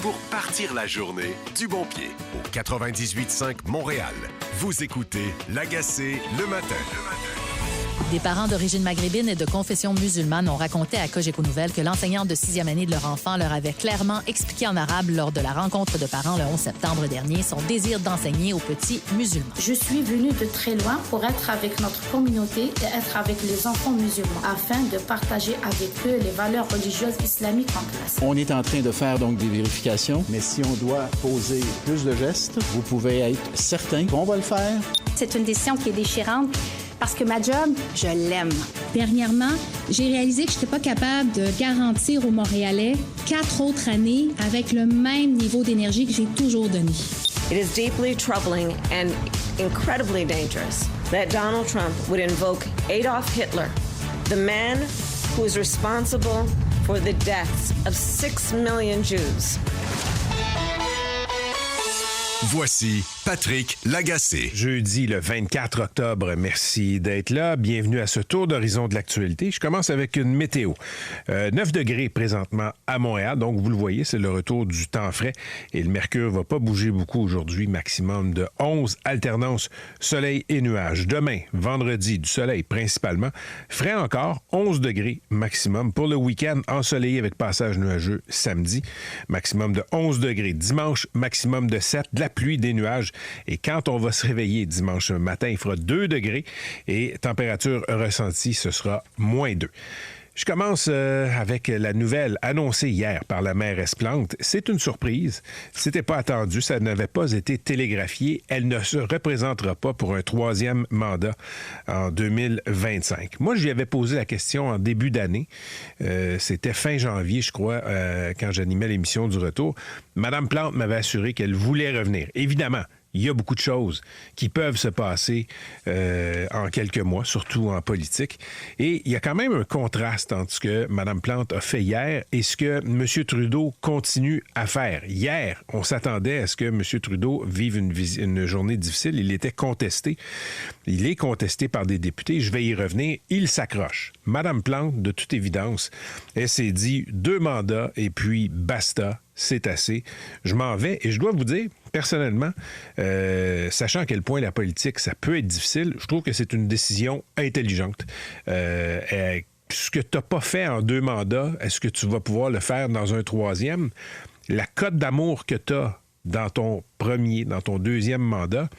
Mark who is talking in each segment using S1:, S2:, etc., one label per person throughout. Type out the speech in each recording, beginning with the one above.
S1: pour partir la journée du bon pied. Au 98.5 Montréal, vous écoutez L'Agacé le matin.
S2: Des parents d'origine maghrébine et de confession musulmane ont raconté à Cogeco Nouvelles que l'enseignante de 6e année de leur enfant leur avait clairement expliqué en arabe lors de la rencontre de parents le 11 septembre dernier son désir d'enseigner aux petits musulmans.
S3: Je suis venue de très loin pour être avec notre communauté et être avec les enfants musulmans afin de partager avec eux les valeurs religieuses islamiques en classe.
S4: On est en train de faire donc des vérifications, mais si on doit poser plus de gestes, vous pouvez être certain qu'on va le faire.
S5: C'est une décision qui est déchirante. Parce que ma job, je l'aime.
S6: Dernièrement, j'ai réalisé que je n'étais pas capable de garantir aux Montréalais 4 autres années avec le même niveau d'énergie que j'ai toujours donné.
S7: It is deeply troubling and incredibly dangerous that Donald Trump would invoke Adolf Hitler, the man who is responsible for the deaths of 6 million Jews.
S1: Voici Patrick Lagacé.
S8: Jeudi le 24 octobre, merci d'être là. Bienvenue à ce tour d'horizon de l'actualité. Je commence avec une météo. 9 degrés présentement à Montréal, donc vous le voyez, c'est le retour du temps frais et le mercure va pas bouger beaucoup aujourd'hui, maximum de 11, alternance soleil et nuages. Demain, vendredi, du soleil principalement, frais encore, 11 degrés maximum. Pour le week-end, ensoleillé avec passage nuageux samedi, maximum de 11 degrés. Dimanche, maximum de 7, de la pluie, des nuages. Et quand on va se réveiller dimanche matin, il fera 2 degrés et température ressentie, ce sera moins 2. Je commence avec la nouvelle annoncée hier par la mairesse Plante. C'est une surprise. C'était pas attendu. Ça n'avait pas été télégraphié. Elle ne se représentera pas pour un 3e mandat en 2025. Moi, je lui avais posé la question en début d'année. C'était fin janvier, je crois, quand j'animais l'émission du Retour. Madame Plante m'avait assuré qu'elle voulait revenir. Évidemment, il y a beaucoup de choses qui peuvent se passer en quelques mois, surtout en politique. Et il y a quand même un contraste entre ce que Mme Plante a fait hier et ce que M. Trudeau continue à faire. Hier, on s'attendait à ce que M. Trudeau vive une journée difficile. Il était contesté. Il est contesté par des députés. Je vais y revenir. Il s'accroche. Mme Plante, de toute évidence, elle s'est dit 2 mandats et puis basta. C'est assez. Je m'en vais et je dois vous dire, personnellement, sachant à quel point la politique, ça peut être difficile, je trouve que c'est une décision intelligente. Ce que tu n'as pas fait en 2 mandats, est-ce que tu vas pouvoir le faire dans un 3e? La cote d'amour que tu as dans ton 2e mandat,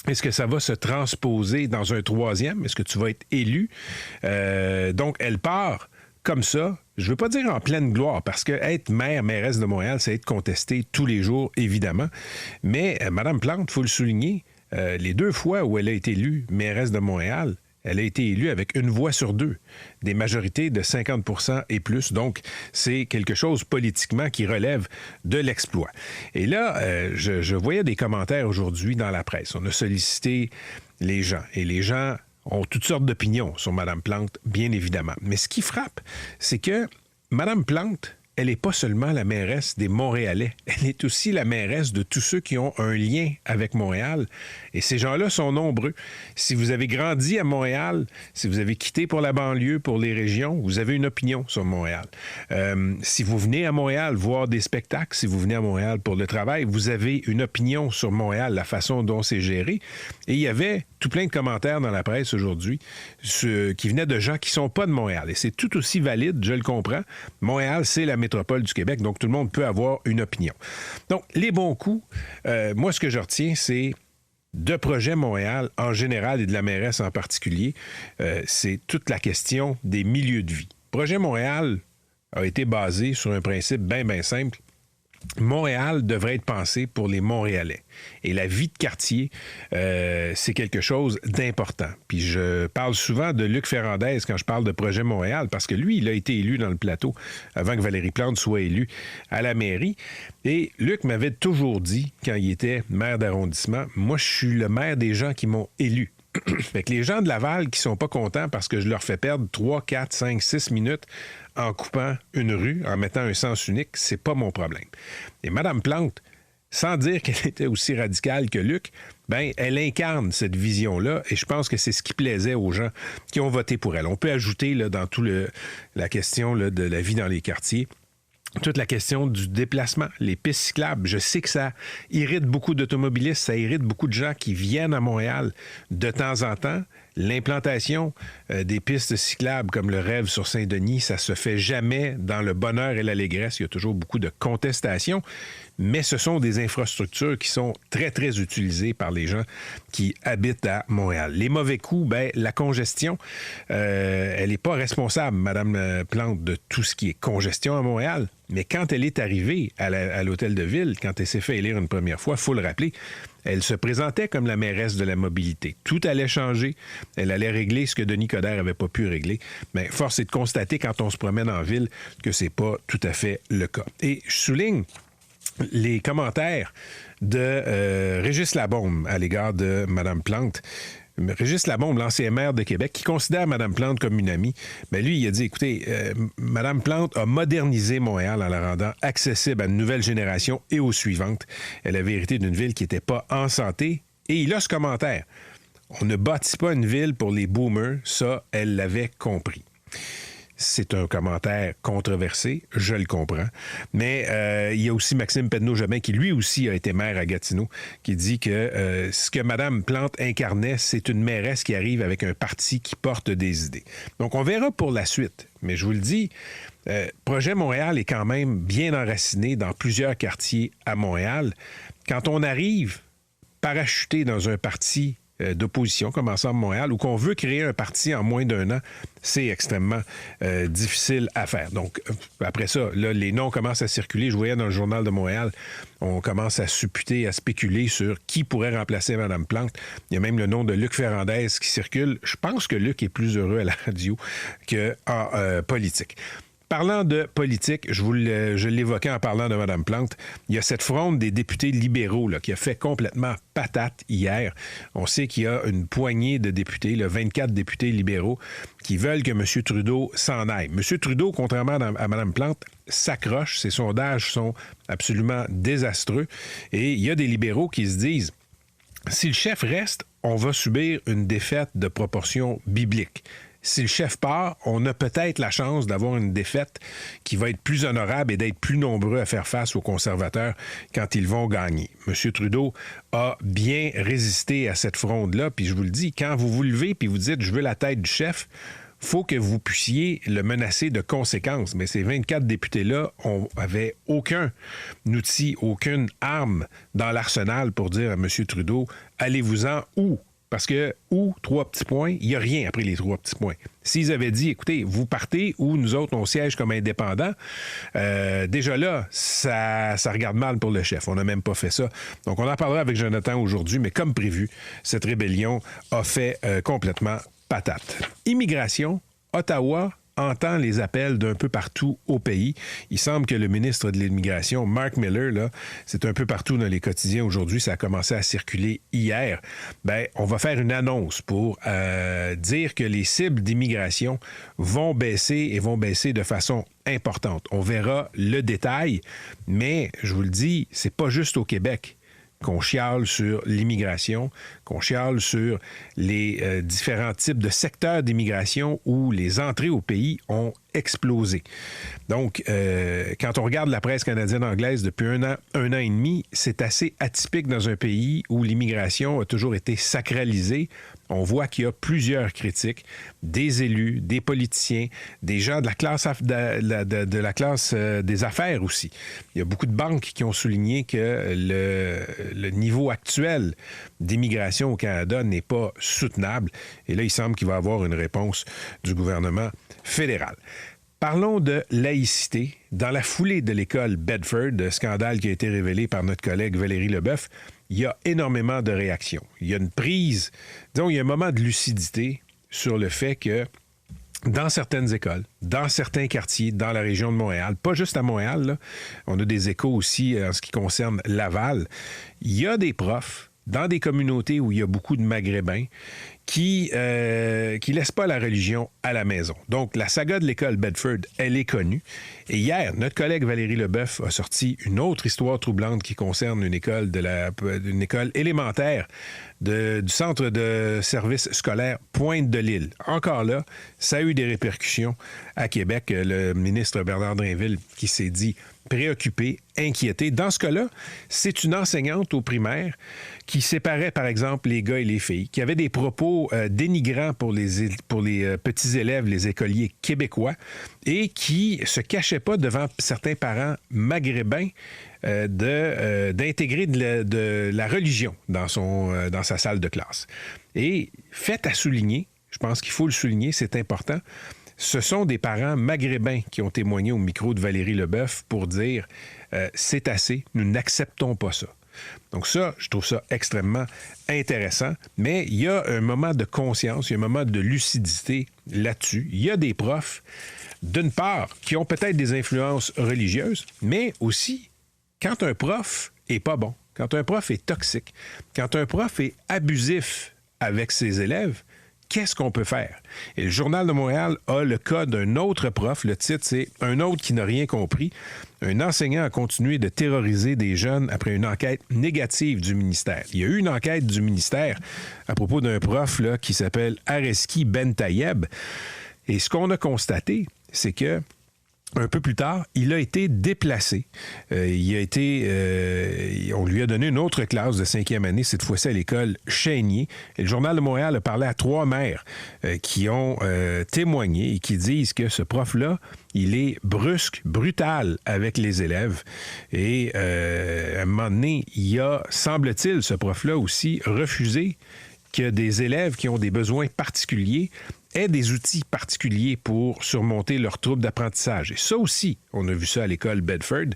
S8: est-ce que ça va se transposer dans un 3e? Est-ce que tu vas être élu? Donc, elle part comme ça. Je ne veux pas dire en pleine gloire, parce que être mairesse de Montréal, c'est être contesté tous les jours, évidemment. Mais Mme Plante, il faut le souligner, les 2 fois où elle a été élue mairesse de Montréal, elle a été élue avec 1 voix sur 2, des majorités de 50% et plus. Donc, c'est quelque chose politiquement qui relève de l'exploit. Et là, je voyais des commentaires aujourd'hui dans la presse. On a sollicité les gens, et les gens ont toutes sortes d'opinions sur Mme Plante, bien évidemment. Mais ce qui frappe, c'est que Mme Plante, elle n'est pas seulement la mairesse des Montréalais, elle est aussi la mairesse de tous ceux qui ont un lien avec Montréal. Et ces gens-là sont nombreux. Si vous avez grandi à Montréal, si vous avez quitté pour la banlieue, pour les régions, vous avez une opinion sur Montréal. Si vous venez à Montréal voir des spectacles, si vous venez à Montréal pour le travail, vous avez une opinion sur Montréal, la façon dont c'est géré. Et il y avait tout plein de commentaires dans la presse aujourd'hui qui venaient de gens qui ne sont pas de Montréal. Et c'est tout aussi valide, je le comprends. Montréal, c'est la métropole du Québec, donc tout le monde peut avoir une opinion. Donc, les bons coups, moi, ce que je retiens, c'est de Projet Montréal en général et de la mairesse en particulier, c'est toute la question des milieux de vie. Projet Montréal a été basé sur un principe bien simple. Montréal devrait être pensé pour les Montréalais. Et la vie de quartier, c'est quelque chose d'important. Puis je parle souvent de Luc Ferrandez quand je parle de Projet Montréal, parce que lui, il a été élu dans le plateau avant que Valérie Plante soit élue à la mairie. Et Luc m'avait toujours dit, quand il était maire d'arrondissement, moi, je suis le maire des gens qui m'ont élu. Fait que les gens de Laval qui sont pas contents parce que je leur fais perdre 3, 4, 5, 6 minutes en coupant une rue, en mettant un sens unique, c'est pas mon problème. Et Mme Plante, sans dire qu'elle était aussi radicale que Luc, ben elle incarne cette vision-là et je pense que c'est ce qui plaisait aux gens qui ont voté pour elle. On peut ajouter là, dans tout la question là, de la vie dans les quartiers, toute la question du déplacement, les pistes cyclables. Je sais que ça irrite beaucoup d'automobilistes, ça irrite beaucoup de gens qui viennent à Montréal de temps en temps. L'implantation des pistes cyclables comme le rêve sur Saint-Denis, ça se fait jamais dans le bonheur et l'allégresse. Il y a toujours beaucoup de contestations, mais ce sont des infrastructures qui sont très, très utilisées par les gens qui habitent à Montréal. Les mauvais coups, la congestion, elle n'est pas responsable, Mme Plante, de tout ce qui est congestion à Montréal. Mais quand elle est arrivée à l'hôtel de ville, quand elle s'est fait élire une première fois, il faut le rappeler, elle se présentait comme la mairesse de la mobilité. Tout allait changer. Elle allait régler ce que Denis Coderre n'avait pas pu régler. Mais force est de constater, quand on se promène en ville, que c'est pas tout à fait le cas. Et je souligne les commentaires de Régis Labaume à l'égard de Mme Plante. Régis Labaume, l'ancien maire de Québec, qui considère Mme Plante comme une amie, lui, il a dit, écoutez, Mme Plante a modernisé Montréal en la rendant accessible à une nouvelle génération et aux suivantes. Elle avait hérité d'une ville qui n'était pas en santé. Et il a ce commentaire. On ne bâtit pas une ville pour les boomers. Ça, elle l'avait compris. C'est un commentaire controversé, je le comprends. Mais il y a aussi Maxime Pedneau-Jobin, qui lui aussi a été maire à Gatineau, qui dit que ce que Mme Plante incarnait, c'est une mairesse qui arrive avec un parti qui porte des idées. Donc, on verra pour la suite. Mais je vous le dis, Projet Montréal est quand même bien enraciné dans plusieurs quartiers à Montréal. Quand on arrive parachuté dans un parti d'opposition comme Ensemble Montréal, ou qu'on veut créer un parti en moins d'un an, c'est extrêmement difficile à faire. Donc, après ça, là, les noms commencent à circuler. Je voyais dans le Journal de Montréal, on commence à supputer, à spéculer sur qui pourrait remplacer Mme Plante. Il y a même le nom de Luc Ferrandez qui circule. Je pense que Luc est plus heureux à la radio qu'en politique. Parlant de politique, je l'évoquais en parlant de Mme Plante, il y a cette fronde des députés libéraux là, qui a fait complètement patate hier. On sait qu'il y a une poignée de députés, 24 députés libéraux, qui veulent que M. Trudeau s'en aille. M. Trudeau, contrairement à Mme Plante, s'accroche. Ses sondages sont absolument désastreux. Et il y a des libéraux qui se disent, si le chef reste, on va subir une défaite de proportion biblique. Si le chef part, on a peut-être la chance d'avoir une défaite qui va être plus honorable et d'être plus nombreux à faire face aux conservateurs quand ils vont gagner. M. Trudeau a bien résisté à cette fronde-là, puis je vous le dis, quand vous vous levez puis vous dites « je veux la tête du chef », faut que vous puissiez le menacer de conséquences. Mais ces 24 députés-là n'avaient aucun outil, aucune arme dans l'arsenal pour dire à M. Trudeau « allez-vous-en où ?» Parce que, ou 3 petits points, il n'y a rien après les 3 petits points. S'ils avaient dit, écoutez, vous partez ou nous autres, on siège comme indépendants, déjà là, ça regarde mal pour le chef. On n'a même pas fait ça. Donc, on en parlera avec Jonathan aujourd'hui, mais comme prévu, cette rébellion a fait complètement patate. Immigration, Ottawa entend les appels d'un peu partout au pays. Il semble que le ministre de l'Immigration, Mark Miller, là, c'est un peu partout dans les quotidiens aujourd'hui, ça a commencé à circuler hier. On va faire une annonce pour dire que les cibles d'immigration vont baisser et vont baisser de façon importante. On verra le détail, mais je vous le dis, c'est pas juste au Québec qu'on chiale sur l'immigration, qu'on chiale sur les différents types de secteurs d'immigration où les entrées au pays ont explosé. Donc, quand on regarde la presse canadienne-anglaise depuis un an et demi, c'est assez atypique dans un pays où l'immigration a toujours été sacralisée. On voit qu'il y a plusieurs critiques, des élus, des politiciens, des gens de la classe de la classe des affaires aussi. Il y a beaucoup de banques qui ont souligné que le niveau actuel d'immigration au Canada n'est pas soutenable. Et là, il semble qu'il va y avoir une réponse du gouvernement fédéral. Parlons de laïcité. Dans la foulée de l'école Bedford, scandale qui a été révélé par notre collègue Valérie Leboeuf, il y a énormément de réactions. Il y a une prise, disons, il y a un moment de lucidité sur le fait que dans certaines écoles, dans certains quartiers, dans la région de Montréal, pas juste à Montréal, là, on a des échos aussi en ce qui concerne Laval, il y a des profs dans des communautés où il y a beaucoup de Maghrébins qui laisse pas la religion à la maison. Donc, la saga de l'école Bedford, elle est connue. Et hier, notre collègue Valérie Leboeuf a sorti une autre histoire troublante qui concerne une école élémentaire du centre de service scolaire Pointe-de-l'Île. Encore là, ça a eu des répercussions à Québec. Le ministre Bernard Drinville qui s'est dit préoccupé, inquiété. Dans ce cas-là, c'est une enseignante au primaire qui séparait, par exemple, les gars et les filles, qui avait des propos dénigrants pour les petits élèves, les écoliers québécois, et qui se cachait pas devant certains parents maghrébins d'intégrer de la religion dans sa salle de classe. Et fait à souligner, je pense qu'il faut le souligner, c'est important, ce sont des parents maghrébins qui ont témoigné au micro de Valérie Leboeuf pour dire c'est assez, nous n'acceptons pas ça. Donc ça, je trouve ça extrêmement intéressant, mais il y a un moment de conscience, il y a un moment de lucidité là-dessus. Il y a des profs, d'une part, qui ont peut-être des influences religieuses, mais aussi quand un prof est pas bon, quand un prof est toxique, quand un prof est abusif avec ses élèves, qu'est-ce qu'on peut faire? Et le Journal de Montréal a le cas d'un autre prof. Le titre, c'est « Un autre qui n'a rien compris ». Un enseignant a continué de terroriser des jeunes après une enquête négative du ministère. Il y a eu une enquête du ministère à propos d'un prof là, qui s'appelle Areski Bentayeb. Et ce qu'on a constaté, c'est que un peu plus tard, il a été déplacé. On lui a donné une autre classe de 5e année, cette fois-ci à l'école Chénier. Et le Journal de Montréal a parlé à 3 mères qui ont témoigné et qui disent que ce prof-là, il est brusque, brutal avec les élèves. Et à un moment donné, il a, semble-t-il, ce prof-là aussi refusé que des élèves qui ont des besoins particuliers aient des outils particuliers pour surmonter leurs troubles d'apprentissage. Et ça aussi, on a vu ça à l'école Bedford,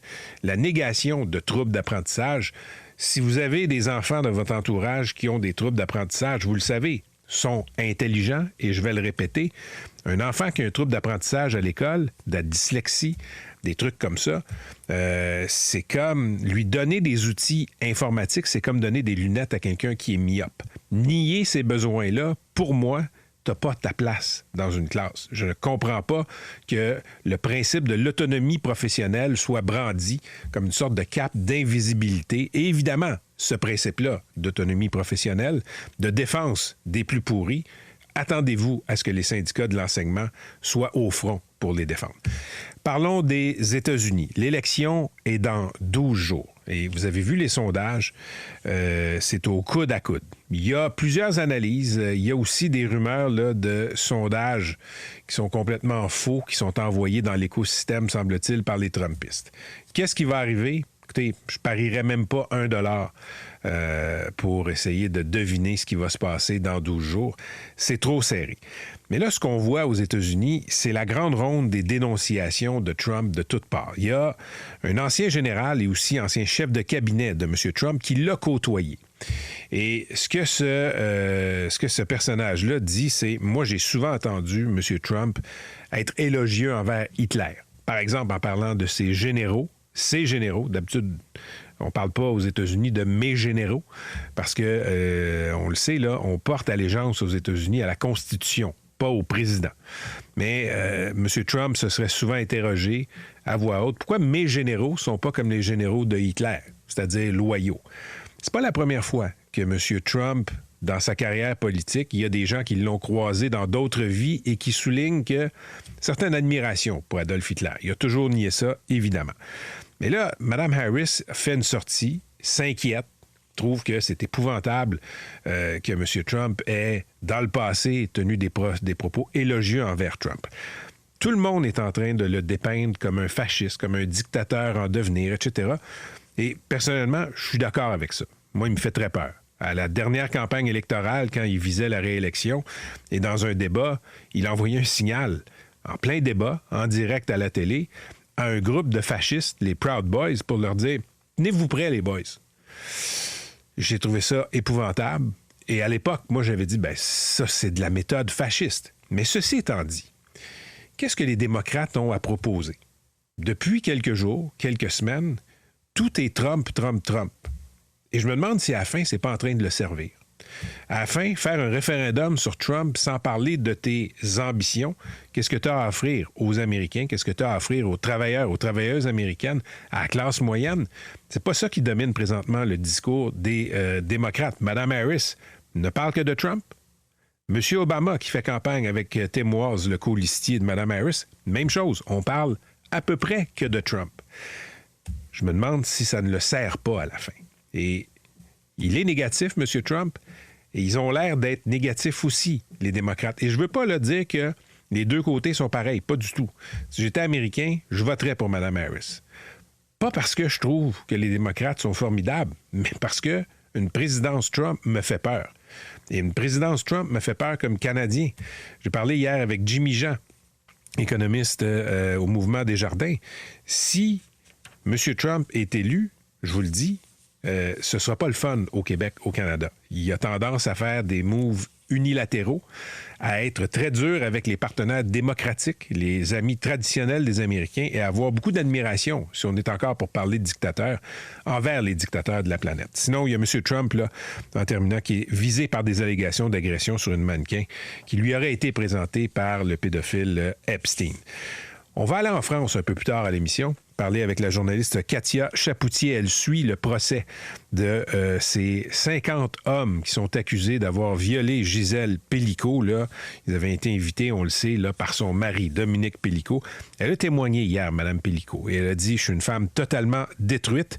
S8: la négation de troubles d'apprentissage. Si vous avez des enfants dans votre entourage qui ont des troubles d'apprentissage, vous le savez, sont intelligents, et je vais le répéter, un enfant qui a un trouble d'apprentissage à l'école, de la dyslexie, des trucs comme ça, c'est comme lui donner des outils informatiques, c'est comme donner des lunettes à quelqu'un qui est myope. Nier ces besoins-là, pour moi, t'as pas ta place dans une classe. Je ne comprends pas que le principe de l'autonomie professionnelle soit brandi comme une sorte de cape d'invisibilité. Et évidemment, ce principe-là d'autonomie professionnelle, de défense des plus pourris, attendez-vous à ce que les syndicats de l'enseignement soient au front pour les défendre. Parlons des États-Unis. L'élection est dans 12 jours. Et vous avez vu les sondages, c'est au coude à coude. Il y a plusieurs analyses. Il y a aussi des rumeurs là, de sondages qui sont complètement faux, qui sont envoyés dans l'écosystème, semble-t-il, par les Trumpistes. Qu'est-ce qui va arriver? Écoutez, je parierais même pas $1 pour essayer de deviner ce qui va se passer dans 12 jours. C'est trop serré. Mais là, ce qu'on voit aux États-Unis, c'est la grande ronde des dénonciations de Trump de toutes parts. Il y a un ancien général et aussi ancien chef de cabinet de M. Trump qui l'a côtoyé. Et ce que ce personnage-là dit, c'est « Moi, j'ai souvent entendu M. Trump être élogieux envers Hitler. » Par exemple, en parlant de ses généraux, d'habitude, on ne parle pas aux États-Unis de « mes généraux » parce que, on le sait, là, on porte allégeance aux États-Unis à la Constitution, pas au président. Mais M. Trump se serait souvent interrogé à voix haute. Pourquoi mes généraux ne sont pas comme les généraux de Hitler, c'est-à-dire loyaux? C'est pas la première fois que M. Trump, dans sa carrière politique, il y a des gens qui l'ont croisé dans d'autres vies et qui soulignent que certaine admiration pour Adolf Hitler. Il a toujours nié ça, évidemment. Mais là, Mme Harris fait une sortie, s'inquiète, trouve que c'est épouvantable que M. Trump ait, dans le passé, tenu des propos élogieux envers Trump. Tout le monde est en train de le dépeindre comme un fasciste, comme un dictateur en devenir, etc. Et personnellement, je suis d'accord avec ça. Moi, il me fait très peur. À la dernière campagne électorale, quand il visait la réélection, et dans un débat, il a envoyé un signal, en plein débat, en direct à la télé, à un groupe de fascistes, les Proud Boys, pour leur dire « Tenez-vous prêts, les boys ». J'ai trouvé ça épouvantable. Et à l'époque, moi, j'avais dit, ça, c'est de la méthode fasciste. Mais ceci étant dit, qu'est-ce que les démocrates ont à proposer? Depuis quelques jours, quelques semaines, tout est Trump, Trump, Trump. Et je me demande si à la fin, c'est pas en train de le servir. À la fin, faire un référendum sur Trump sans parler de tes ambitions, qu'est-ce que tu as à offrir aux Américains, qu'est-ce que tu as à offrir aux travailleurs, aux travailleuses américaines, à la classe moyenne? C'est pas ça qui domine présentement le discours des démocrates. Mme Harris ne parle que de Trump. M. Obama, qui fait campagne avec Tim Walz, le colistier de Mme Harris, même chose. On parle à peu près que de Trump. Je me demande si ça ne le sert pas à la fin. Et il est négatif, M. Trump, et ils ont l'air d'être négatifs aussi, les démocrates. Et je ne veux pas là, dire que les deux côtés sont pareils, pas du tout. Si j'étais américain, je voterais pour Mme Harris. Pas parce que je trouve que les démocrates sont formidables, mais parce que une présidence Trump me fait peur. Et une présidence Trump me fait peur comme Canadien. J'ai parlé hier avec Jimmy Jean, économiste au Mouvement Desjardins. Si M. Trump est élu, je vous le dis, ce ne sera pas le fun au Québec, au Canada. Il a tendance à faire des moves unilatéraux, à être très dur avec les partenaires démocratiques, les amis traditionnels des Américains, et à avoir beaucoup d'admiration, si on est encore pour parler de dictateurs, envers les dictateurs de la planète. Sinon, il y a M. Trump, là, en terminant, qui est visé par des allégations d'agression sur une mannequin qui lui aurait été présentée par le pédophile Epstein. On va aller en France un peu plus tard à l'émission, parler avec la journaliste Katia Chapoutier. Elle suit le procès de ces 50 hommes qui sont accusés d'avoir violé Gisèle Pélicaud. Là. Ils avaient été invités, on le sait, là, par son mari, Dominique Pélicaud. Elle a témoigné hier, Mme Pélicaud, et elle a dit « Je suis une femme totalement détruite »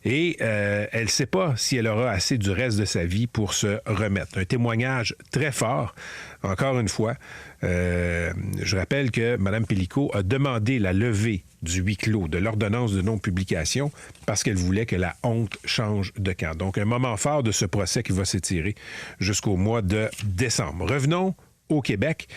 S8: et elle ne sait pas si elle aura assez du reste de sa vie pour se remettre. Un témoignage très fort, encore une fois. Je rappelle que Mme Pélicaud a demandé la levée du huis clos, de l'ordonnance de non-publication, parce qu'elle voulait que la honte change de camp. Donc, un moment fort de ce procès qui va s'étirer jusqu'au mois de décembre. Revenons au Québec.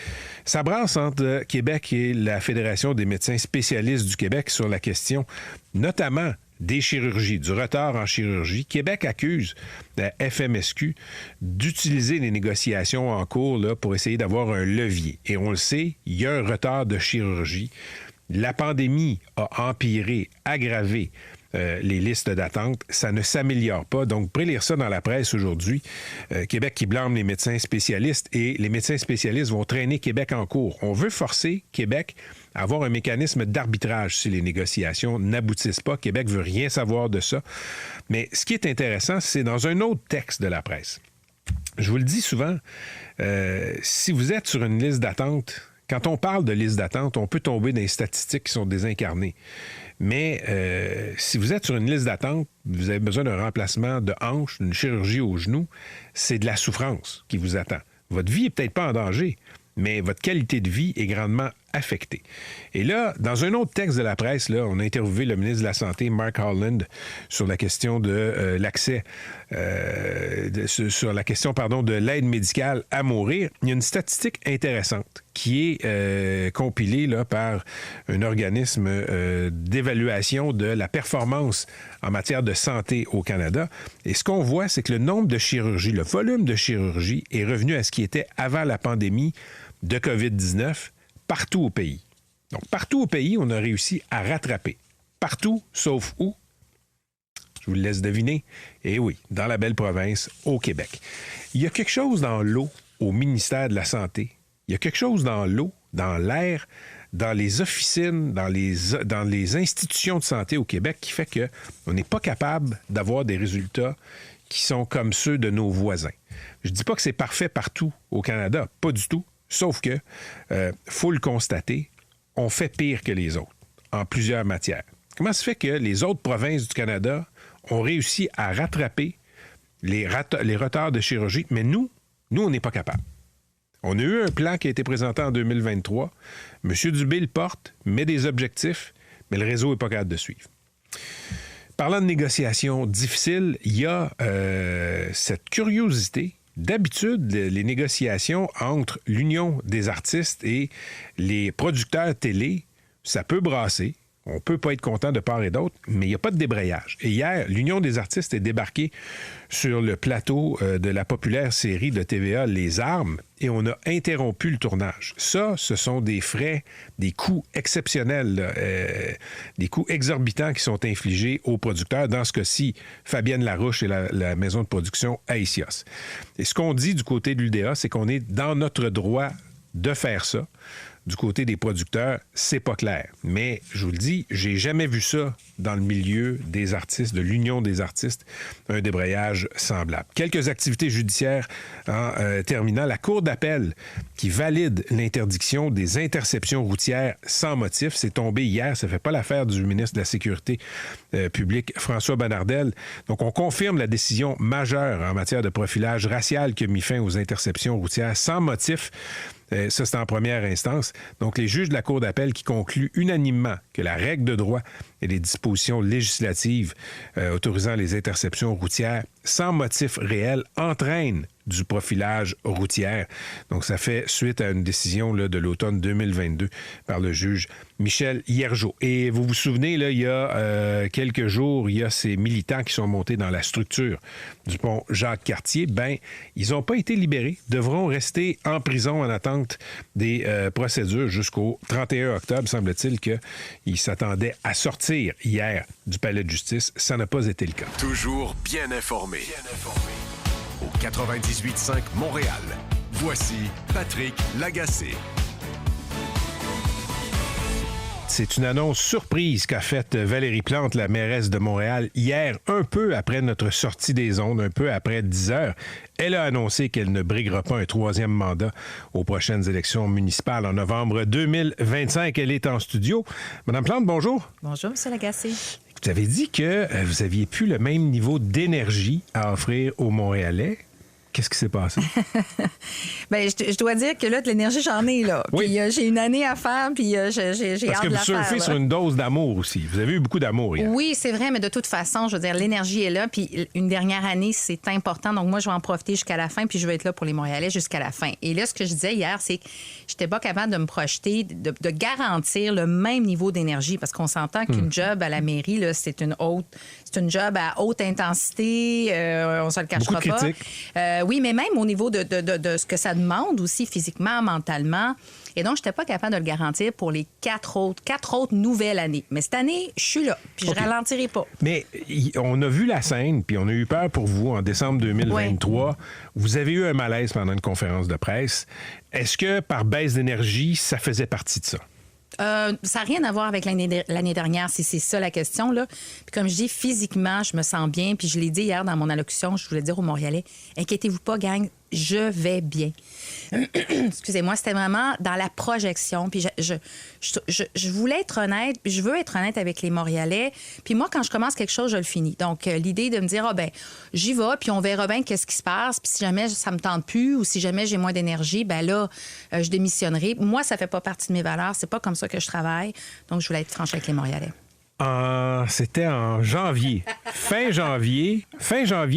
S8: Ça brasse entre Québec et la Fédération des médecins spécialistes du Québec sur la question, notamment des chirurgies, du retard en chirurgie. Québec accuse la FMSQ d'utiliser les négociations en cours là, pour essayer d'avoir un levier. Et on le sait, il y a un retard de chirurgie. La pandémie a empiré, aggravé les listes d'attente. Ça ne s'améliore pas. Donc, vous pourrez lire ça dans la presse aujourd'hui. Québec qui blâme les médecins spécialistes et les médecins spécialistes vont traîner Québec en cours. On veut forcer Québec à avoir un mécanisme d'arbitrage si les négociations n'aboutissent pas. Québec veut rien savoir de ça. Mais ce qui est intéressant, c'est dans un autre texte de la presse. Je vous le dis souvent, si vous êtes sur une liste d'attente, quand on parle de liste d'attente, on peut tomber dans les statistiques qui sont désincarnées. Mais si vous êtes sur une liste d'attente, vous avez besoin d'un remplacement de hanche, d'une chirurgie au genou, c'est de la souffrance qui vous attend. Votre vie n'est peut-être pas en danger, mais votre qualité de vie est grandement affectée. Et là, dans un autre texte de la presse, là, on a interviewé le ministre de la Santé, Mark Holland, sur la question de l'accès, sur la question, de l'aide médicale à mourir. Il y a une statistique intéressante qui est compilée là, par un organisme d'évaluation de la performance en matière de santé au Canada. Et ce qu'on voit, c'est que le nombre de chirurgies, le volume de chirurgie est revenu à ce qui était avant la pandémie de COVID-19 partout au pays. Donc, partout au pays, on a réussi à rattraper. Partout, sauf où? Je vous le laisse deviner. Eh oui, dans la belle province, au Québec. Il y a quelque chose dans l'eau au ministère de la Santé. Il y a quelque chose dans l'eau, dans l'air, dans les officines, dans les institutions de santé au Québec qui fait qu'on n'est pas capable d'avoir des résultats qui sont comme ceux de nos voisins. Je ne dis pas que c'est parfait partout au Canada, pas du tout. Sauf que, faut le constater, on fait pire que les autres en plusieurs matières. Comment se fait que les autres provinces du Canada ont réussi à rattraper les retards de chirurgie, mais nous, on n'est pas capable. On a eu un plan qui a été présenté en 2023. M. Dubé le porte, met des objectifs, mais le réseau n'est pas capable de suivre. Parlant de négociations difficiles, il y a cette curiosité. D'habitude, les négociations entre l'Union des artistes et les producteurs télé, ça peut brasser. On peut pas être content de part et d'autre, mais il n'y a pas de débrayage. Et hier, l'Union des artistes est débarquée sur le plateau de la populaire série de TVA Les Armes et on a interrompu le tournage. Ça, ce sont des frais, des coûts exceptionnels, des coûts exorbitants qui sont infligés aux producteurs. Dans ce cas-ci, Fabienne Larouche et la maison de production Aesios. Et ce qu'on dit du côté de l'UDA, c'est qu'on est dans notre droit de faire ça. Du côté des producteurs, c'est pas clair. Mais je vous le dis, j'ai jamais vu ça dans le milieu des artistes, de l'Union des artistes, un débrayage semblable. Quelques activités judiciaires en terminant. La Cour d'appel qui valide l'interdiction des interceptions routières sans motif. C'est tombé hier. Ça fait pas l'affaire du ministre de la Sécurité publique, François Bonnardel. Donc, on confirme la décision majeure en matière de profilage racial qui a mis fin aux interceptions routières sans motif. Ça, c'est en première instance. Donc, les juges de la Cour d'appel qui concluent unanimement que la règle de droit et les dispositions législatives autorisant les interceptions routières sans motif réel entraînent du profilage routier. Donc, ça fait suite à une décision là, de l'automne 2022 par le juge Michel Hiergeau. Et vous vous souvenez, là, il y a quelques jours, il y a ces militants qui sont montés dans la structure du pont Jacques-Cartier. Ben, ils n'ont pas été libérés, devront rester en prison en attente des procédures jusqu'au 31 octobre. Semble-t-il qu'ils s'attendaient à sortir hier du palais de justice. Ça n'a pas été le cas.
S1: Toujours bien informé. Au 98.5 Montréal. Voici Patrick Lagacé.
S8: C'est une annonce surprise qu'a faite Valérie Plante, la mairesse de Montréal, hier, un peu après notre sortie des ondes, un peu après 10 heures. Elle a annoncé qu'elle ne briguera pas un troisième mandat aux prochaines élections municipales en novembre 2025. Elle est en studio. Madame Plante, bonjour.
S2: Bonjour, M. Lagacé.
S8: Vous avez dit que vous aviez plus le même niveau d'énergie à offrir aux Montréalais. Qu'est-ce qui s'est passé?
S9: Bien, je dois dire que là, de l'énergie, j'en ai, là.
S8: Oui.
S9: Puis j'ai une année à faire, puis j'ai hâte de la faire.
S8: Parce que vous surfez sur une dose d'amour aussi. Vous avez eu beaucoup d'amour hier.
S9: Oui, c'est vrai, mais de toute façon, je veux dire, l'énergie est là, puis une dernière année, c'est important. Donc moi, je vais en profiter jusqu'à la fin, puis je vais être là pour les Montréalais jusqu'à la fin. Et là, ce que je disais hier, c'est que j'étais pas capable de me projeter, de garantir le même niveau d'énergie, parce qu'on s'entend qu'une job à la mairie, là, c'est une job à haute intensité, on se le cachera
S8: beaucoup de critiques.
S9: pas. Oui, mais même au niveau de ce que ça demande aussi physiquement, mentalement. Et donc, je n'étais pas capable de le garantir pour les quatre autres nouvelles années. Mais cette année, je suis là, puis je ralentirai pas.
S8: Mais on a vu la scène, puis on a eu peur pour vous en décembre 2023. Oui. Vous avez eu un malaise pendant une conférence de presse. Est-ce que, par baisse d'énergie, ça faisait partie de ça?
S9: Ça n'a rien à voir avec l'année dernière, si c'est ça la question, là. Puis comme je dis, physiquement, je me sens bien. Puis je l'ai dit hier dans mon allocution, je voulais dire aux Montréalais, inquiétez-vous pas, gang, je vais bien. Excusez-moi, c'était vraiment dans la projection. Puis je voulais être honnête, puis je veux être honnête avec les Montréalais. Puis moi, quand je commence quelque chose, je le finis. Donc, l'idée de me dire, j'y vais, puis on verra bien qu'est-ce qui se passe. Puis si jamais ça me tente plus ou si jamais j'ai moins d'énergie, ben là, je démissionnerai. Moi, ça fait pas partie de mes valeurs. C'est pas comme ça que je travaille. Donc, je voulais être franche avec les Montréalais.
S8: C'était en janvier. Fin janvier,